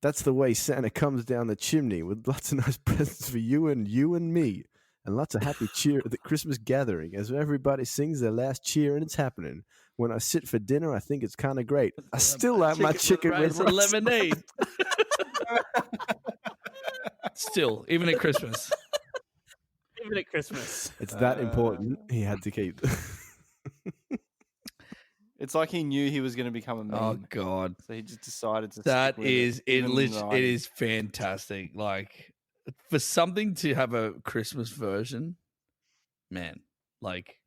That's the way Santa comes down the chimney with lots of nice presents for you and me. And lots of happy cheer at the Christmas gathering as everybody sings their last cheer and it's happening. When I sit for dinner, I think it's kind of great. I still like my chicken with rice and rice. lemonade. Still, even at Christmas. Even at Christmas. It's that important. He had to keep. It's like he knew he was going to become a meme. Oh God, so he just decided to. That stick with is it. it is fantastic. Like for something to have a Christmas version, man. Like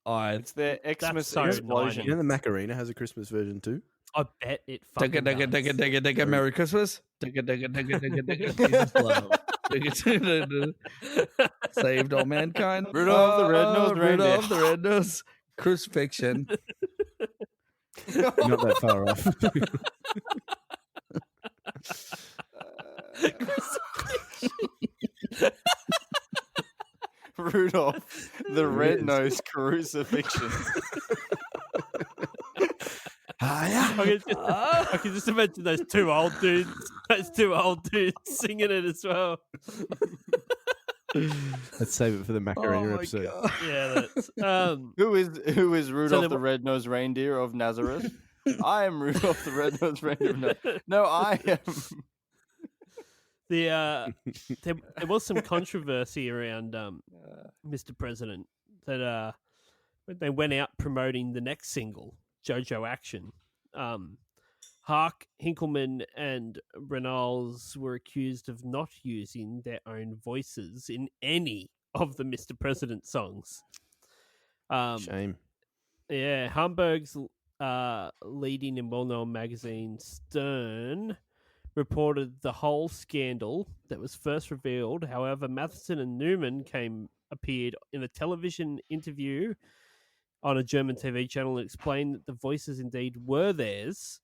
It's their Xmas so explosion. You know the Macarena has a Christmas version too. I bet it fucking does. Digga, Merry Christmas. Digga, Jesus love. Saved all mankind. Rudolph the Red-Nosed Reindeer. Rudolph the Red-Nosed Crucifixion. Not that far off. Rudolph the Red-Nosed Crucifixion. I can just imagine those two old dudes singing it as well. Let's save it for the Macarena episode. God. Yeah, that's Who is Rudolph then the Red-Nosed Reindeer of Nazareth? I am Rudolph the Red-Nosed Reindeer of Nazareth. No, I am. there was some controversy around Mr. President that when they went out promoting the next single, JoJo Action. Hark, Hinkleman, and Renals were accused of not using their own voices in any of the Mr. President songs. Shame. Yeah, Hamburg's leading and well-known magazine Stern reported the whole scandal that was first revealed. However, Matheson and Newman appeared in a television interview on a German TV channel and explained that the voices indeed were theirs,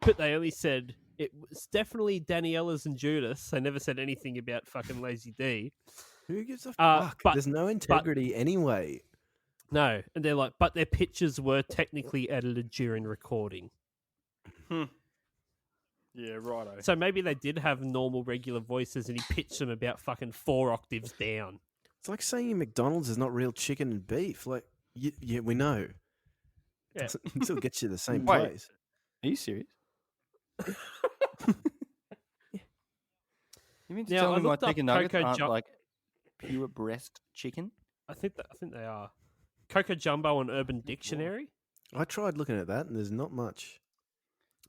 but they only said it was definitely Daniella's and Judas. They never said anything about fucking LazyDee. Who gives a fuck? but- There's no integrity anyway. No, and they're like, but their pictures were technically edited during recording. Yeah, righto. So maybe they did have normal, regular voices and he pitched them about fucking 4 octaves down. It's like saying McDonald's is not real chicken and beef. Like, yeah, we know. Yeah. It still gets you the same Wait. place. Are you serious? You mean to Now, tell I me my looked up chicken nuggets Coco aren't Jum- like pure breast chicken? I think they are. Coco Jumbo on Urban Dictionary. I tried looking at that, and there's not much.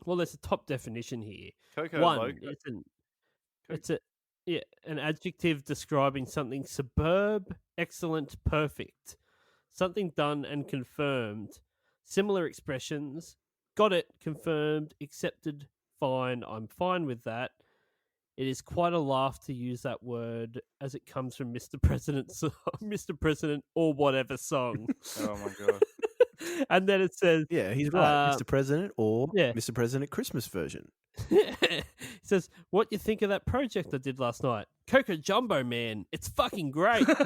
Well, there's a top definition here. Coco One, logo. it's an adjective describing something superb, excellent, perfect. Something done and confirmed. Similar expressions. Got it, confirmed, accepted, fine. I'm fine with that. It is quite a laugh to use that word as it comes from Mr. Mr. President or whatever song. Oh my god. And then it says, Yeah, he's right. Mr. President or yeah. Mr. President Christmas version. it says, what you think of that project I did last night? Coco Jumbo, man. It's fucking great. That's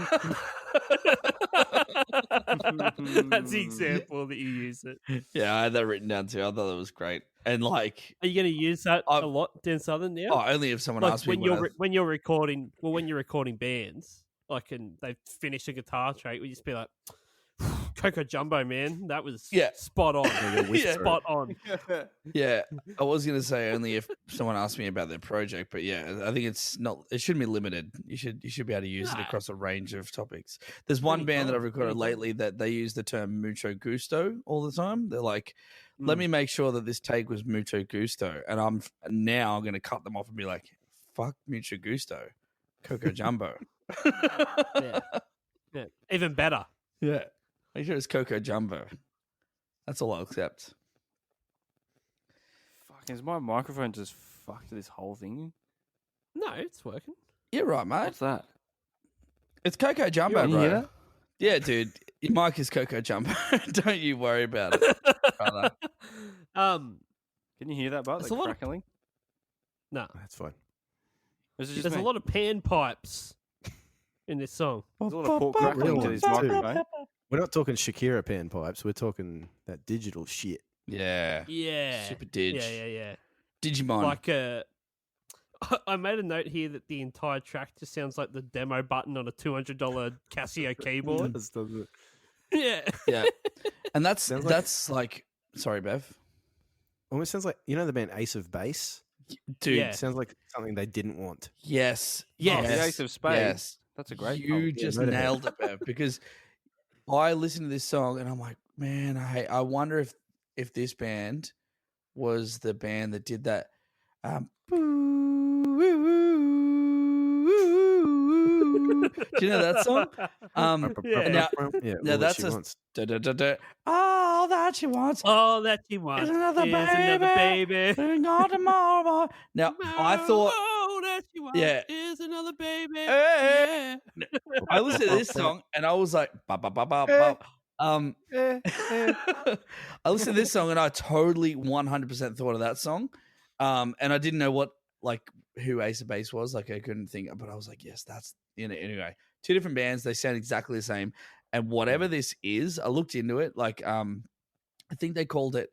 the example that you use it. Yeah, I had that written down too. I thought that was great. And like, Are you going to use that a lot down southern now? oh, only if someone like asks me when you're recording, when you're recording bands, like, and they finish a guitar track, we just be like, Coco Jumbo, man, that was spot on. Yeah. Spot on. Yeah, I was going to say only if someone asked me about their project, but yeah, I think it shouldn't be limited. You should be able to use it across a range of topics. There's one band that I've recorded lately that they use the term mucho gusto all the time. They're like, let me make sure that this take was mucho gusto, and I'm now going to cut them off and be like, fuck mucho gusto, Coco Jumbo. Yeah. Even better. Yeah. Make sure it's Coco Jumbo. That's all I'll accept. Fuck, is my microphone just fucked this whole thing? No, it's working. You're right, mate. What's that? It's Coco Jumbo, You bro. hear that? Yeah, dude. Your mic is Coco Jumbo. Don't you worry about it, brother. Can you hear that, bud? There's Like a lot of- crackling? No. That's fine. Or is it just There's me? a lot of panpipes in this song. There's a lot of pork crackling to this microphone. We're not talking Shakira panpipes. We're talking that digital shit. Yeah. Yeah. Super dig. Yeah. Digimon. Like, I made a note here that the entire track just sounds like the demo button on a $200 Casio keyboard. Doesn't it? Yeah. Yeah. And that's Sounds that's like sorry, Bev. Almost sounds like, you know the band Ace of Base? Dude, Yeah. Sounds like something they didn't want. yes. Yes. The Ace of Spades. Yes. That's a great You song. just Motorhead. nailed it, Bev, because I listened to this song and I'm like, man, I wonder if this band was the band that did that. Do you know that song? Yeah. Now that's a all that she wants All that she wants is another another baby. baby. Not tomorrow. Now I thought, All that she wants yeah. is another baby. Eh. Yeah. I listened to this song and I was like, ba ba ba ba ba. I listened to this song and I totally 100% thought of that song, and I didn't know who Ace of Base was. Like I couldn't think, but I was like, yes, that's anyway. Two different bands, they sound exactly the same, and whatever this is, I looked into it. Like I think they called it.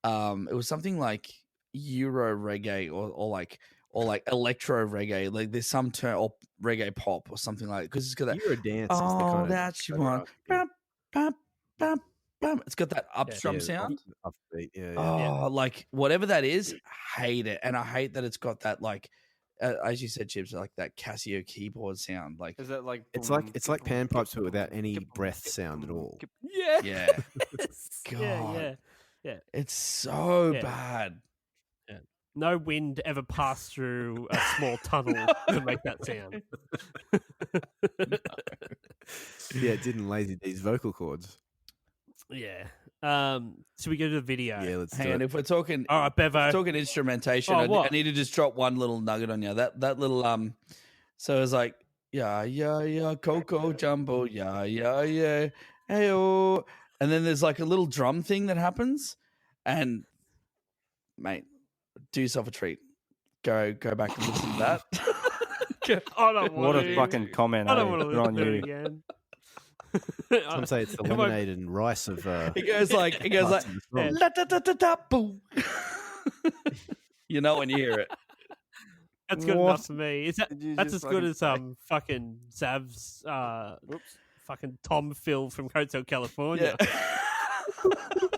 It was something like Euro reggae or like electro reggae. Like there's some term or reggae pop or something like because it's got that. Euro dance. is the Oh, kind of that's you want. yeah. Bam, bam, bam. It's got that upstrum Yeah, sound. upbeat, yeah. Oh, like whatever that is, hate it, and I hate that it's got that like, as you said, Chips, like that Casio keyboard sound. Like, Is that like It's like panpipes, but without any breath sound at all. Yeah. yeah, Yeah. Yeah. it's so Yeah. bad. No wind ever passed through a small tunnel to make that sound. Yeah, it didn't LazyDee's vocal cords. Yeah. Should we go to the video? Yeah, let's do Hang on, it. if we're talking, All right, Bevo. talking instrumentation, Oh, I what? need to just drop one little nugget on you. That little so it's like yeah, Coco, Jambo, yeah, hey oh, and then there's like a little drum thing that happens, and mate, do yourself a treat. Go back and listen to that. I don't What want a fucking comment. I don't eh? want to Good on listen to it you. again. Some say it's the Am I- lemonade and rice of. It goes like parts of the song. la da da da da boo. You know when you hear it. That's good What? enough for me. Is that Did you that's just as good as fucking fucking Zav's fucking Tom Phil from Hotel California.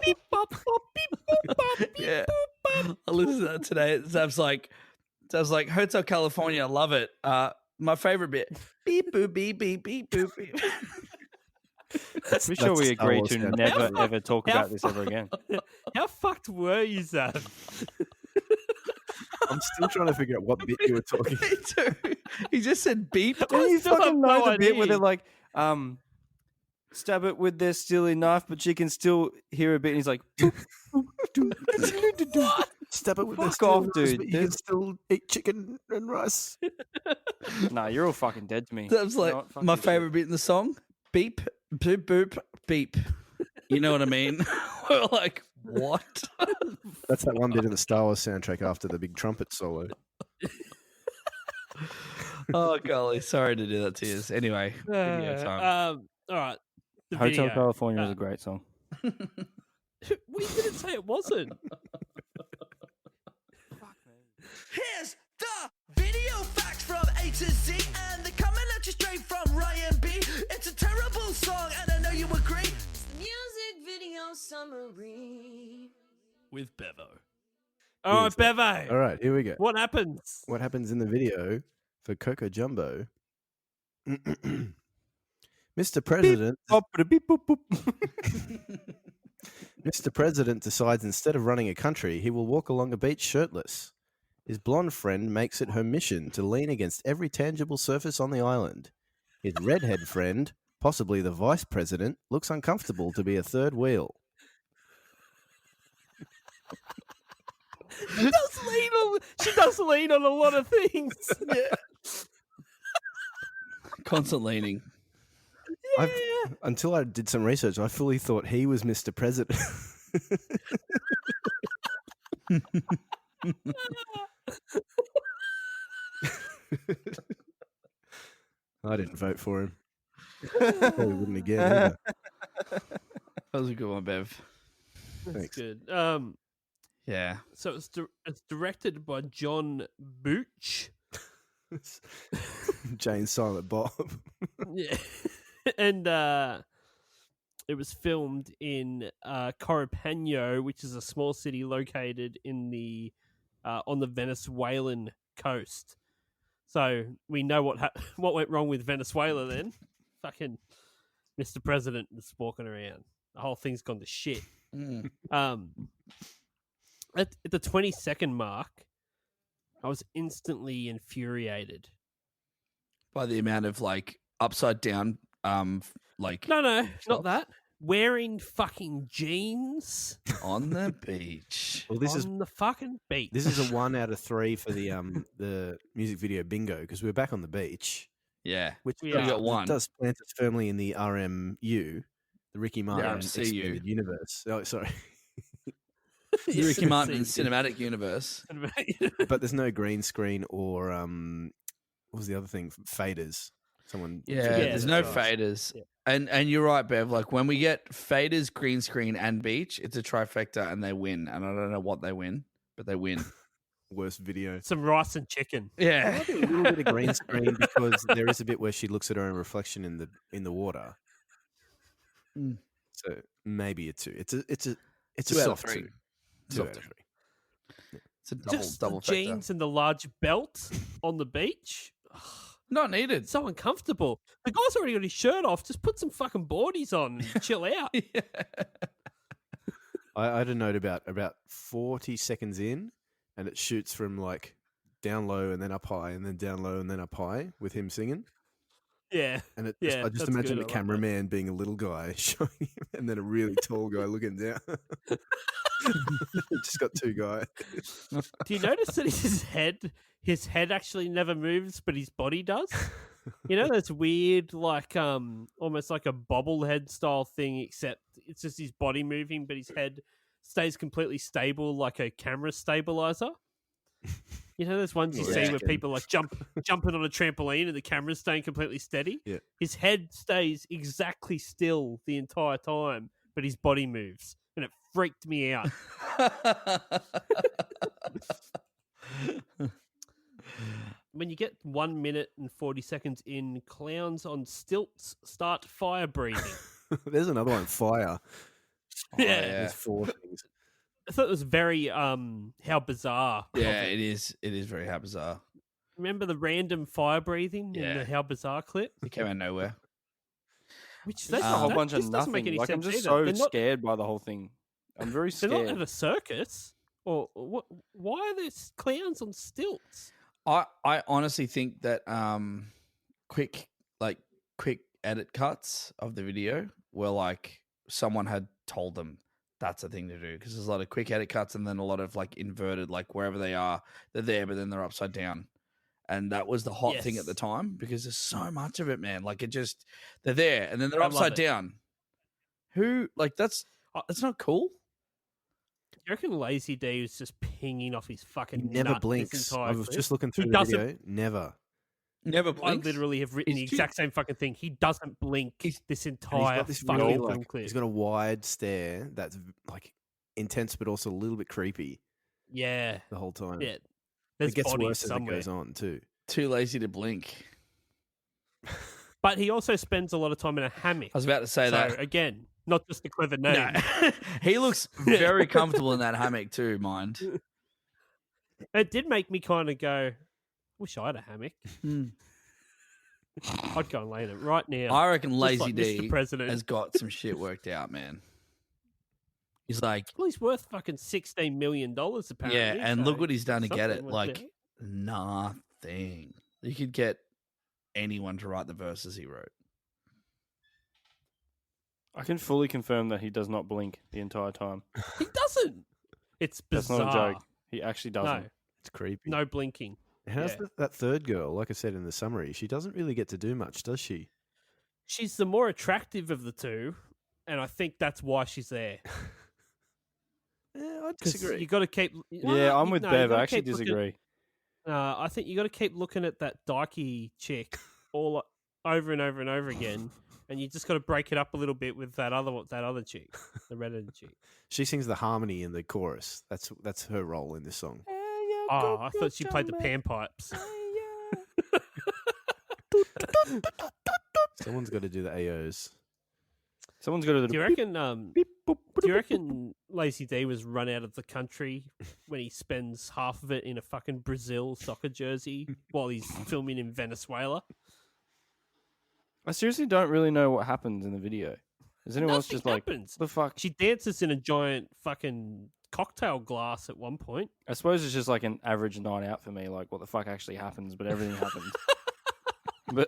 Beep, bop, bop, beep, boop, bop, beep, Yeah. boop, bop. I listened to that today. Zav's like Hotel California, love it. My favorite bit. Beep boop beep beep beep boop beep. Pretty sure we Star agree Wars to sound. never ever talk How about this ever again. How fucked were you, Zav? I'm still trying to figure out what bit you were talking. Me too. He just said beep. Don't you still have fucking know no the bit where idea. they're like, stab it with their steely knife, but she can still hear a bit. And he's like, Step it with Fuck this steel off, knives, dude. but You can still eat chicken and rice. nah, you're all fucking dead to me. Zav's You like know what? Fuck my this favorite bit in the song. Beep boop boop beep. You know what I mean? We're like, what? That's that one bit in the Star Wars soundtrack after the big trumpet solo. Oh golly, sorry to do that to you. Anyway, video time. All right. The Hotel video. California is a great song. We didn't say it wasn't. Here's the video facts from A to Z, and they're coming at you straight from Ryan B. It's a terrible song, and I know you agree. Music video summary. With Bevo. All right, Bevo. All right, here we go. What happens? What happens in the video for Coco Jumbo? Mr. President. Mr. President decides instead of running a country, he will walk along a beach shirtless. His blonde friend makes it her mission to lean against every tangible surface on the island. His redhead friend, possibly the vice president, looks uncomfortable to be a third wheel. She does lean on a lot of things. Yeah. Constant leaning. Until I did some research, I fully thought he was Mr. President. I didn't vote for him. Probably wouldn't again either. That was a good one, Bev. That's Thanks. good. Yeah. So it's directed by John Booch. Jane Silent Bob. Yeah. And it was filmed in Corripano, which is a small city located in the on the Venezuelan coast. So we know what went wrong with Venezuela then. Fucking Mr. President is walking around. The whole thing's gone to shit. At the 20-second mark, I was instantly infuriated. By the amount of like upside down, like No, not that. Wearing fucking jeans on the beach. Well, this is on the fucking beach. This is a 1 out of 3 for the music video bingo because we're back on the beach, Yeah, which We we are. got one. does plant us firmly in the RMU, the Ricky Martin RMCU. Expanded Universe. Oh, sorry, The Ricky Martin See. cinematic universe. but there's no green screen or what was the other thing? Faders. Someone Yeah, Yeah, there's no that's right. faders. Yeah. And you're right, Bev. Like when we get faders, green screen, and beach, it's a trifecta, and they win. And I don't know what they win, but they win. worst video. Some rice and chicken. I Yeah, like a little bit of green screen because there is a bit where she looks at her own reflection in the water. Mm. So maybe a 2. It's a 2 out of soft 3. 2. 2 Soft out of 3. it's a double Just double the factor. jeans and the large belt on the beach. Not needed. So uncomfortable. The guy's already got his shirt off. Just put some fucking boardies on and chill out. Yeah. I had a note about 40 seconds in, and it shoots from like down low and then up high, and then down low and then up high with him singing. Yeah. And I that's just imagine good. the I like cameraman being a little guy showing him, and then a really tall guy looking down. Just got 2 guys. Do you notice that his head actually never moves, but his body does? You know, that's weird, like almost like a bobblehead style thing, except it's just his body moving, but his head stays completely stable, like a camera stabilizer. You know, there's ones you see where people like jumping on a trampoline and the camera's staying completely steady. Yeah. His head stays exactly still the entire time, but his body moves, and it freaked me out. When you get 1 minute and 40 seconds in, clowns on stilts start fire breathing. There's another one, fire. Yeah. There's 4 things. I thought it was very how bizarre. Yeah, it is. It is very bizarre. Remember the random fire breathing in Yeah. the how bizarre clip? It came out of nowhere. Which Just a whole bunch of this doesn't make nothing. any Like I'm sense just either. so They're not- scared by the whole thing. I'm very They're scared. not at a circus. Or what? Why are there clowns on stilts? I honestly think that quick edit cuts of the video were like someone had told them that's a thing to do because there's a lot of quick edit cuts and then a lot of like inverted, like wherever they are, they're there, but then they're upside down. And that was the hot thing at the time because there's so much of it, man. Like they're there and then they're I love upside it. down. Who like that's not cool. Do you reckon LazyDee was just pinging off his fucking He never nut blinks. This I entire was clip? just looking through He the doesn't- video. Never. Never I blinks. literally have written the He's too- exact same fucking thing. He doesn't blink this And he's entire got this fucking really, film like, clip. he's got a wide stare that's like intense, but also a little bit creepy Yeah, the whole time. yeah. There's It gets bodies worse as it somewhere. goes on too. Too lazy to blink. But he also spends a lot of time in a hammock. I was about to say So that. again, not just a clever name. No. He looks very comfortable in that hammock too, mind. It did make me kind of go, wish I had a hammock. I'd go and lay in it right now. I reckon Just like LazyDee Mr. President. has got some shit worked out, man. He's like, Well, he's worth fucking $16 million apparently. yeah, and so look what he's done to get it. something was Like, there. nothing. You could get anyone to write the verses he wrote. I can fully confirm that he does not blink the entire time. He doesn't. It's That's bizarre. not a joke. He actually doesn't. No, It's creepy. no blinking. How's Yeah. that third girl? Like I said in the summary, she doesn't really get to do much, does she? She's the more attractive of the two, and I think that's why she's there. Yeah, I 'Cause disagree. you got to keep. Yeah, I'm with Bev. I actually disagree. I think you got to keep looking at that dykey chick all over and over and over again, and you just got to break it up a little bit with that other chick, the redheaded chick. She sings the harmony in the chorus. That's her role in this song. Oh, I thought she played the panpipes. Someone's got to do the AOs. Someone's got to Do you reckon? Do you reckon LazyDee was run out of the country when he spends half of it in a fucking Brazil soccer jersey while he's filming in Venezuela. I seriously don't really know what happens in the video. Is anyone else just happens. like, the fuck? She dances in a giant fucking cocktail glass at one point. I suppose it's just like an average night out for me. Like, what the fuck actually happens? But everything happens. But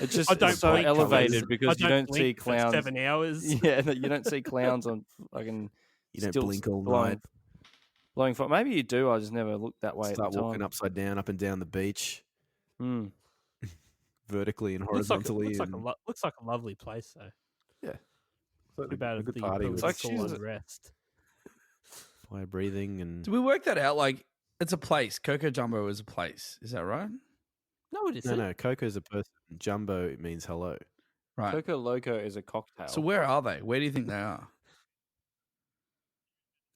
it's just it's so elevated because you don't see clowns. For 7 hours. Yeah, you don't see clowns on fucking. You don't blink all night. Blowing fire. Maybe you do. I just never looked that way. Start at the time. walking upside down, up and down the beach, vertically and Looks horizontally. Looks like a lovely place, though. Yeah, Too bad a good the party. political Like she's unrest. Fire breathing and. Do we work that out? Like, it's a place. Coco Jambo is a place. Is that right? No, it isn't. No. Coco's a person. Jumbo means hello. Right. Coco Loco is a cocktail. So where are they? Where do you think they are?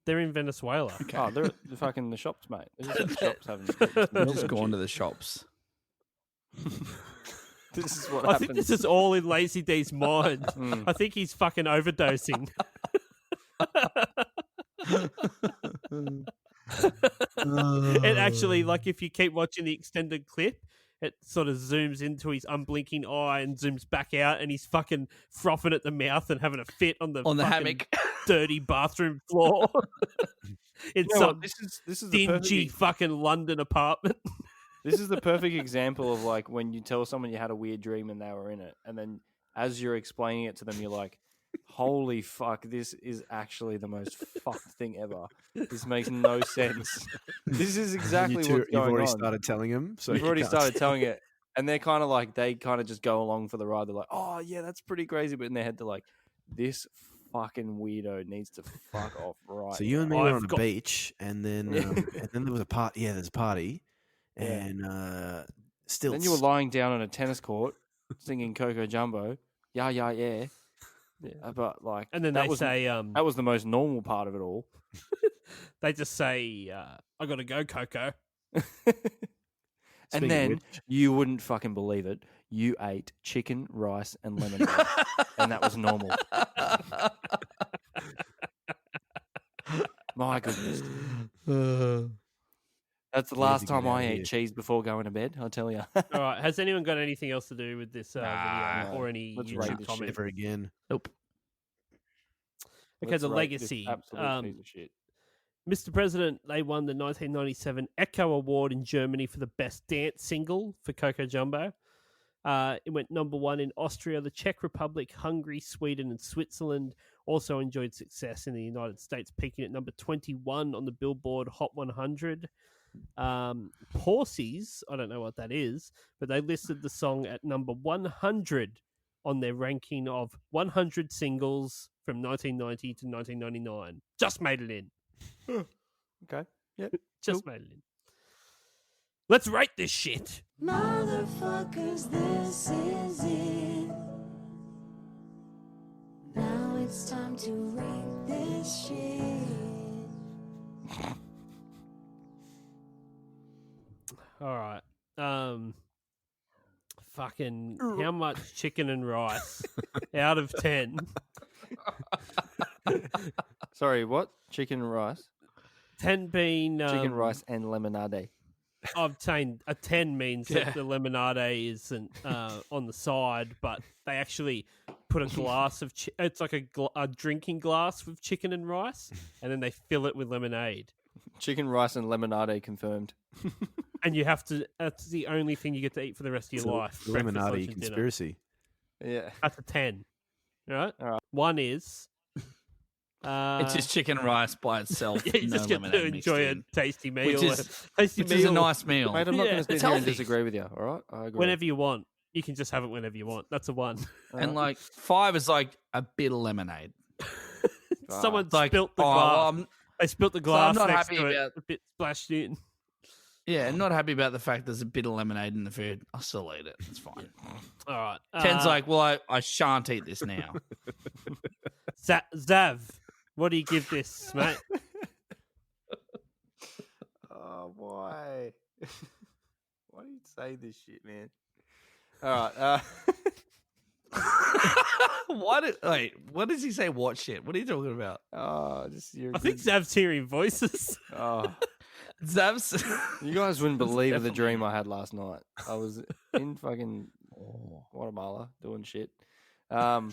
They're in Venezuela. Okay. Oh, they're fucking the shops, mate. They're just at the shops having. They've just gone to the shops. This is what I happens. think this is all in LazyDee's mind. I think he's fucking overdosing. It actually, like, if you keep watching the extended clip, it sort of zooms into his unblinking eye and zooms back out, and he's fucking frothing at the mouth and having a fit on the fucking hammock, dirty bathroom floor. It's some this is the dingy fucking London apartment. This is the perfect example of like when you tell someone you had a weird dream and they were in it, and then as you're explaining it to them, you're like, "Holy fuck! This is actually the most fucked thing ever. This makes no sense. This is exactly what's going on." You've already started telling him, so you've already can't. started telling it, and they're kind of like they kind of just go along for the ride. They're like, "Oh yeah, that's pretty crazy," but in their head they're like, "This fucking weirdo needs to fuck off right." So you and me now." were on a beach, and then there was a party. Yeah, there's a party, and still. Then you were lying down on a tennis court singing Coco Jambo. Yeah. Yeah. But like, And then that they was, say, that was the most normal part of it all. they just say, "I gotta go, Coco." And then you wouldn't fucking believe it. You ate chicken, rice, and lemonade, and that was normal. My goodness. That's the last time I ate cheese before going to bed, I'll tell you. All right. Has anyone got anything else to do with this video or any Let's rate YouTube this comment? Never again. Nope. Okay, Let's the rate this legacy. absolute piece of shit. Mr. President, they won the 1997 Echo Award in Germany for the best dance single for Coco Jambo. It went number 1 in Austria, the Czech Republic, Hungary, Sweden, and Switzerland. Also enjoyed success in the United States, peaking at number 21 on the Billboard Hot 100. Porsies, I don't know what that is, but they listed the song at number 100 on their ranking of 100 singles from 1990 to 1999. Just made it in. Okay. Yep. Just made it in. Let's rate this shit. Motherfuckers, this is it. Now it's time to rate this shit. All right. Fucking how much chicken and rice out of 10? Sorry, what? Chicken and rice? 10 being Chicken, rice, and lemonade. I've saying a 10 means that the lemonade isn't on the side, but they actually put a glass of it's like a drinking glass with chicken and rice, and then they fill it with lemonade. Chicken, rice, and lemonade confirmed. And you have to. That's the only thing you get to eat for the rest of your life. Breakfast, lunch, Lemonade and conspiracy. Yeah, that's a 10. All right. 1 is. It's just chicken and rice by itself. Yeah, you no just get to enjoy a tasty meal. Which is a nice meal. Mate, I'm not going to sit here and healthy. disagree with you. All right, I agree. Whenever you want, you can just have it whenever you want. That's a 1. And like 5 is like a bit of lemonade. Someone Like, spilt the glass. well, They spilt the glass not next happy to it. about- A bit splashed in. Yeah, not happy about the fact there's a bit of lemonade in the food. I'll still eat it. It's fine. All right. 10's like, well, I shan't eat this now. Zav, what do you give this, mate? Oh, why? Why do you say this shit, man? All right. What does he say? What shit? What are you talking about? Oh, just you're. I think Zav's hearing voices. Oh, Zav's. you guys wouldn't believe the dream I had last night. I was in fucking Guatemala doing shit. 3.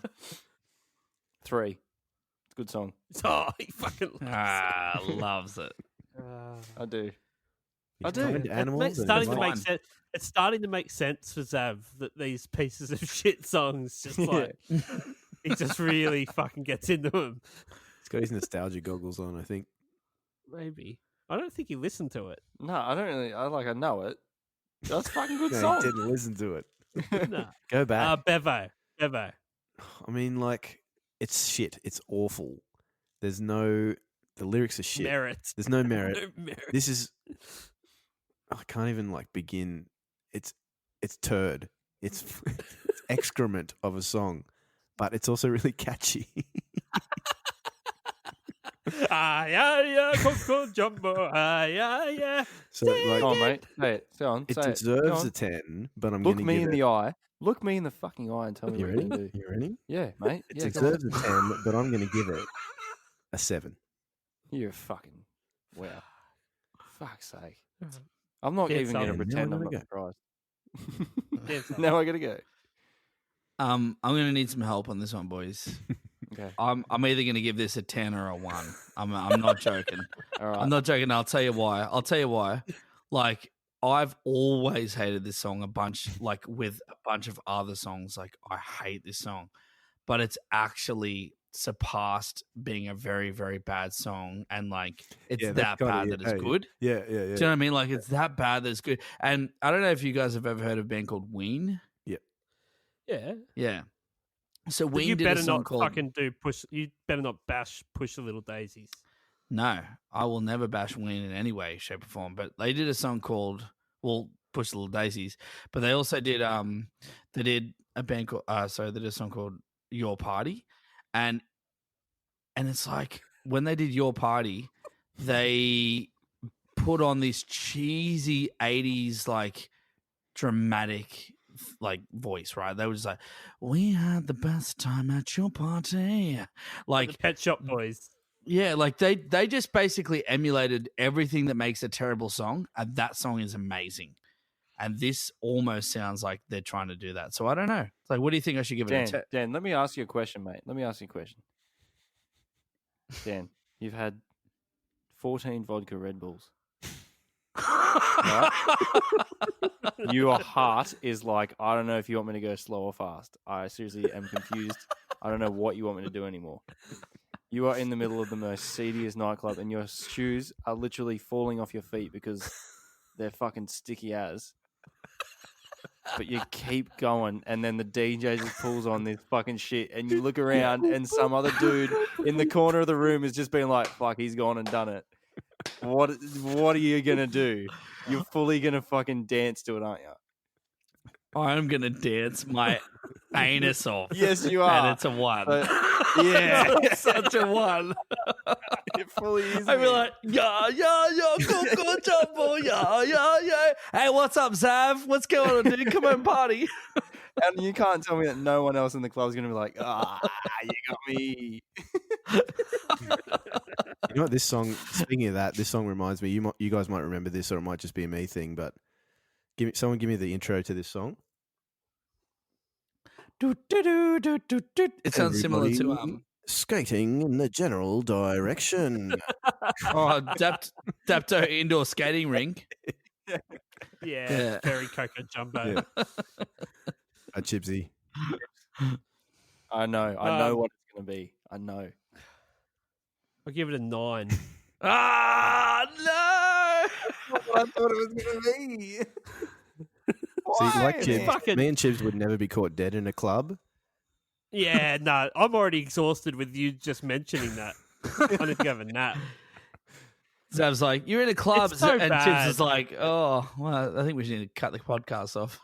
It's a good song. Oh, he fucking Loves it. I do. You I do. find animals. It's and starting to it's make fine. sense. It's starting to make sense for Zav that these pieces of shit songs just like he just really fucking gets into them. He's got his nostalgia goggles on, I think. Maybe I don't think he listened to it. No, I don't really. I know it. That's a fucking good No, song. he didn't listen to it. No. Go back. Bevo. I mean, like, it's shit. It's awful. There's no. The lyrics are shit. Merit. There's no merit. No merit. This is. I can't even begin. It's turd. It's excrement of a song, but it's also really catchy. Yeah, Coco, Jambo, yeah. So like, Come on, mate. Say it. Say on. it Say it. Go deserves on. a 10, but I'm Look going to me give in it. the eye. Look me in the fucking eye and tell me You what ready? you're going to do. You ready? Yeah, mate. It Yeah, go on. deserves a 10, but I'm going to give it a 7. You're fucking wow. Fuck's sake. I'm not Yeah, even going to son. pretend Now I'm I not gotta surprised. Yeah, son. Now I got to go. I'm gonna need some help on this one, boys. Okay. I'm either gonna give this a 10 or a 1. I'm not joking. All right. I'm not joking. I'll tell you why. Like, I've always hated this song a bunch, like with a bunch of other songs. Like, I hate this song, but it's actually surpassed being a very, very bad song. And like, it's Yeah, that's that kinda bad it. that it's Hey. good. Yeah. Do you know what I mean? Like, it's that bad that it's good. And I don't know if you guys have ever heard of a band called Ween. Yeah. Yeah. So But Ween you did a better song not called fucking do push. You better not bash Push the Little Daisies. No, I will never bash Ween in any way, shape, or form. But they did a song called Push the Little Daisies. But they also did they did a band called they did a song called Your Party. And it's like when they did Your Party, they put on this cheesy 80s like dramatic like voice, right? They were just like, we had the best time at your party. Like The Pet Shop Boys. yeah, like they just basically emulated everything that makes a terrible song, and that song is amazing. And this almost sounds like they're trying to do that. So I don't know. It's like, what do you think I should give it? Dan, let me ask you a question, mate. Let me ask you a question. Dan, you've had 14 vodka Red Bulls. Right? Your heart is like, I don't know if you want me to go slow or fast. I seriously am confused. I don't know what you want me to do anymore. You are in the middle of the most seediest nightclub and your shoes are literally falling off your feet because they're fucking sticky as. But you keep going and then the DJ just pulls on this fucking shit and you look around and some other dude in the corner of the room is just being like, fuck, he's gone and done it. What are you going to do? You're fully going to fucking dance to it, aren't you? I'm gonna dance my anus off. Yes, you are. And it's a 1. Yeah. It's such a 1. It fully is. I'd be like, yeah, Coco, Jambo, yeah. Hey, what's up, Zav? What's going on, dude? Come on, party. And you can't tell me that no one else in the club is going to be like, you got me. You know what this song, speaking of that, this song reminds me, you guys might remember this or it might just be a me thing, but someone give me the intro to this song. It sounds similar to Everybody skating in the general direction. Dapto indoor skating rink. Yeah, Yeah. very Coco Jumbo. Yeah. A Chipsy. I know what it's going to be. I know. I'll give it a 9. Ah, no! I thought it was going to be. See, like Why? Chibs, Fucking- me and Chibs would never be caught dead in a club. Yeah, no, I'm already exhausted with you just mentioning that. I need to have a nap. Zav's like, you're in a club, It's so and bad. Tibbs is like, oh, well, I think we should need to cut the podcast off.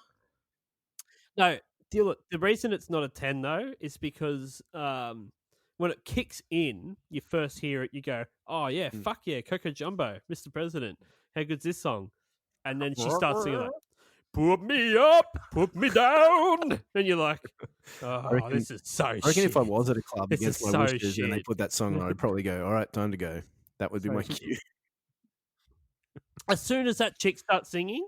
No, the reason it's not a 10 though is because when it kicks in, you first hear it, you go, oh yeah, fuck yeah, Coco Jumbo, Mr. President. How good's this song? And then she starts singing like, put me up, put me down. And you're like, Oh, this is so shit. I reckon if I was at a club This against is my so wishes and they shit. put that song on, I'd probably go, all right, time to go. That would be my cue. As soon as that chick starts singing,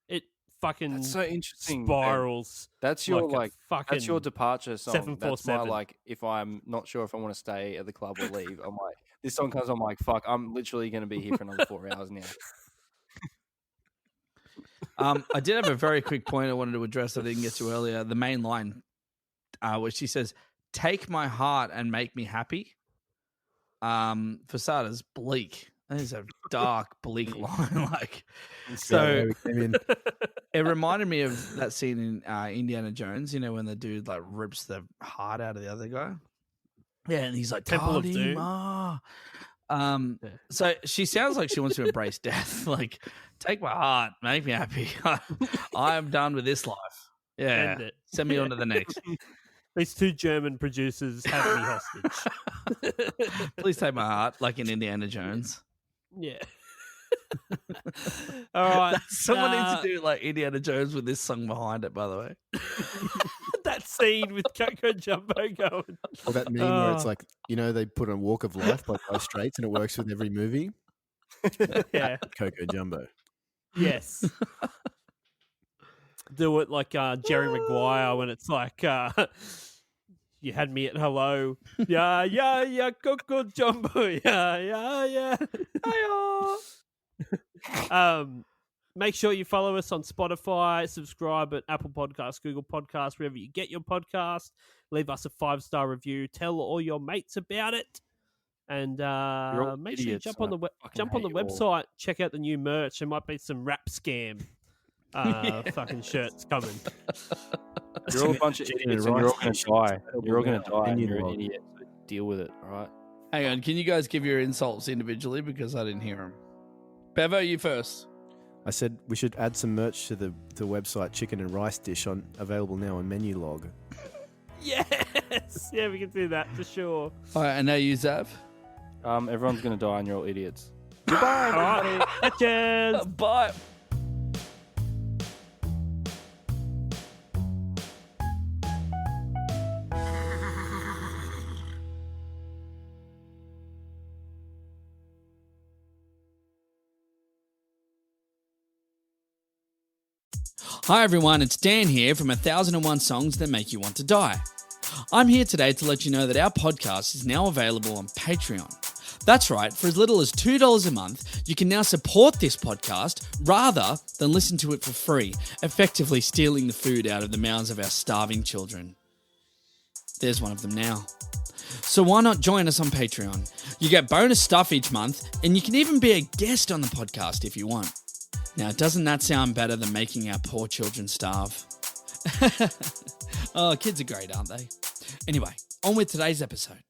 it fucking That's so interesting. spirals. That's your like a that's your fucking departure song. That's my 747. like if I'm not sure if I want to stay at the club or leave. I'm like, this song comes on, I'm like, fuck, I'm literally going to be here for another 4 hours now. I did have a very quick point I wanted to address that I didn't get to earlier. The main line, where she says, "Take my heart and make me happy." For starters, bleak. That is a dark, bleak line. Like, so it reminded me of that scene in Indiana Jones. You know, when the dude like rips the heart out of the other guy. Yeah, and he's like, Temple of Doom. So she sounds like she wants to embrace death. Like, take my heart, make me happy. I am done with this life. Yeah, End it. send me on to the next. These two German producers have me hostage. Please take my heart, like in Indiana Jones. Yeah. All right. Someone needs to do like Indiana Jones with this song behind it, by the way. That scene with Coco and Jambo going. Or that meme where it's like, you know, they put on Walk of Life by Dire Straits and it works with every movie. Yeah. Coco Jumbo. Yes. Do it like Jerry Maguire when it's like, you had me at hello. Yeah, yeah, yeah, Coco Jumbo. Yeah, yeah, yeah. Make sure you follow us on Spotify, subscribe at Apple Podcasts, Google Podcasts, wherever you get your podcast. Leave us a 5-star review. Tell all your mates about it. And make sure you jump on the website, check out the new merch. There might be some rap scam fucking shirts coming. You're all a bunch of idiots and you're all going to die. You're all going to die and you're an idiot. So deal with it, all right? Hang on, can you guys give your insults individually because I didn't hear them? Bevo, you first. I said we should add some merch to the website Chicken and Rice Dish available now on Menu Log. Yes! Yeah, we can do that for sure. All right, and now you, Zav. Everyone's going to die and you're all idiots. Goodbye, everybody. Cheers. Bye. Hi everyone, it's Dan here from 1001 Songs That Make You Want to Die. I'm here today to let you know that our podcast is now available on Patreon. That's right, for as little as $2 a month, you can now support this podcast rather than listen to it for free, effectively stealing the food out of the mouths of our starving children. There's one of them now. So why not join us on Patreon? You get bonus stuff each month, and you can even be a guest on the podcast if you want. Now, doesn't that sound better than making our poor children starve? Oh, kids are great, aren't they? Anyway, on with today's episode.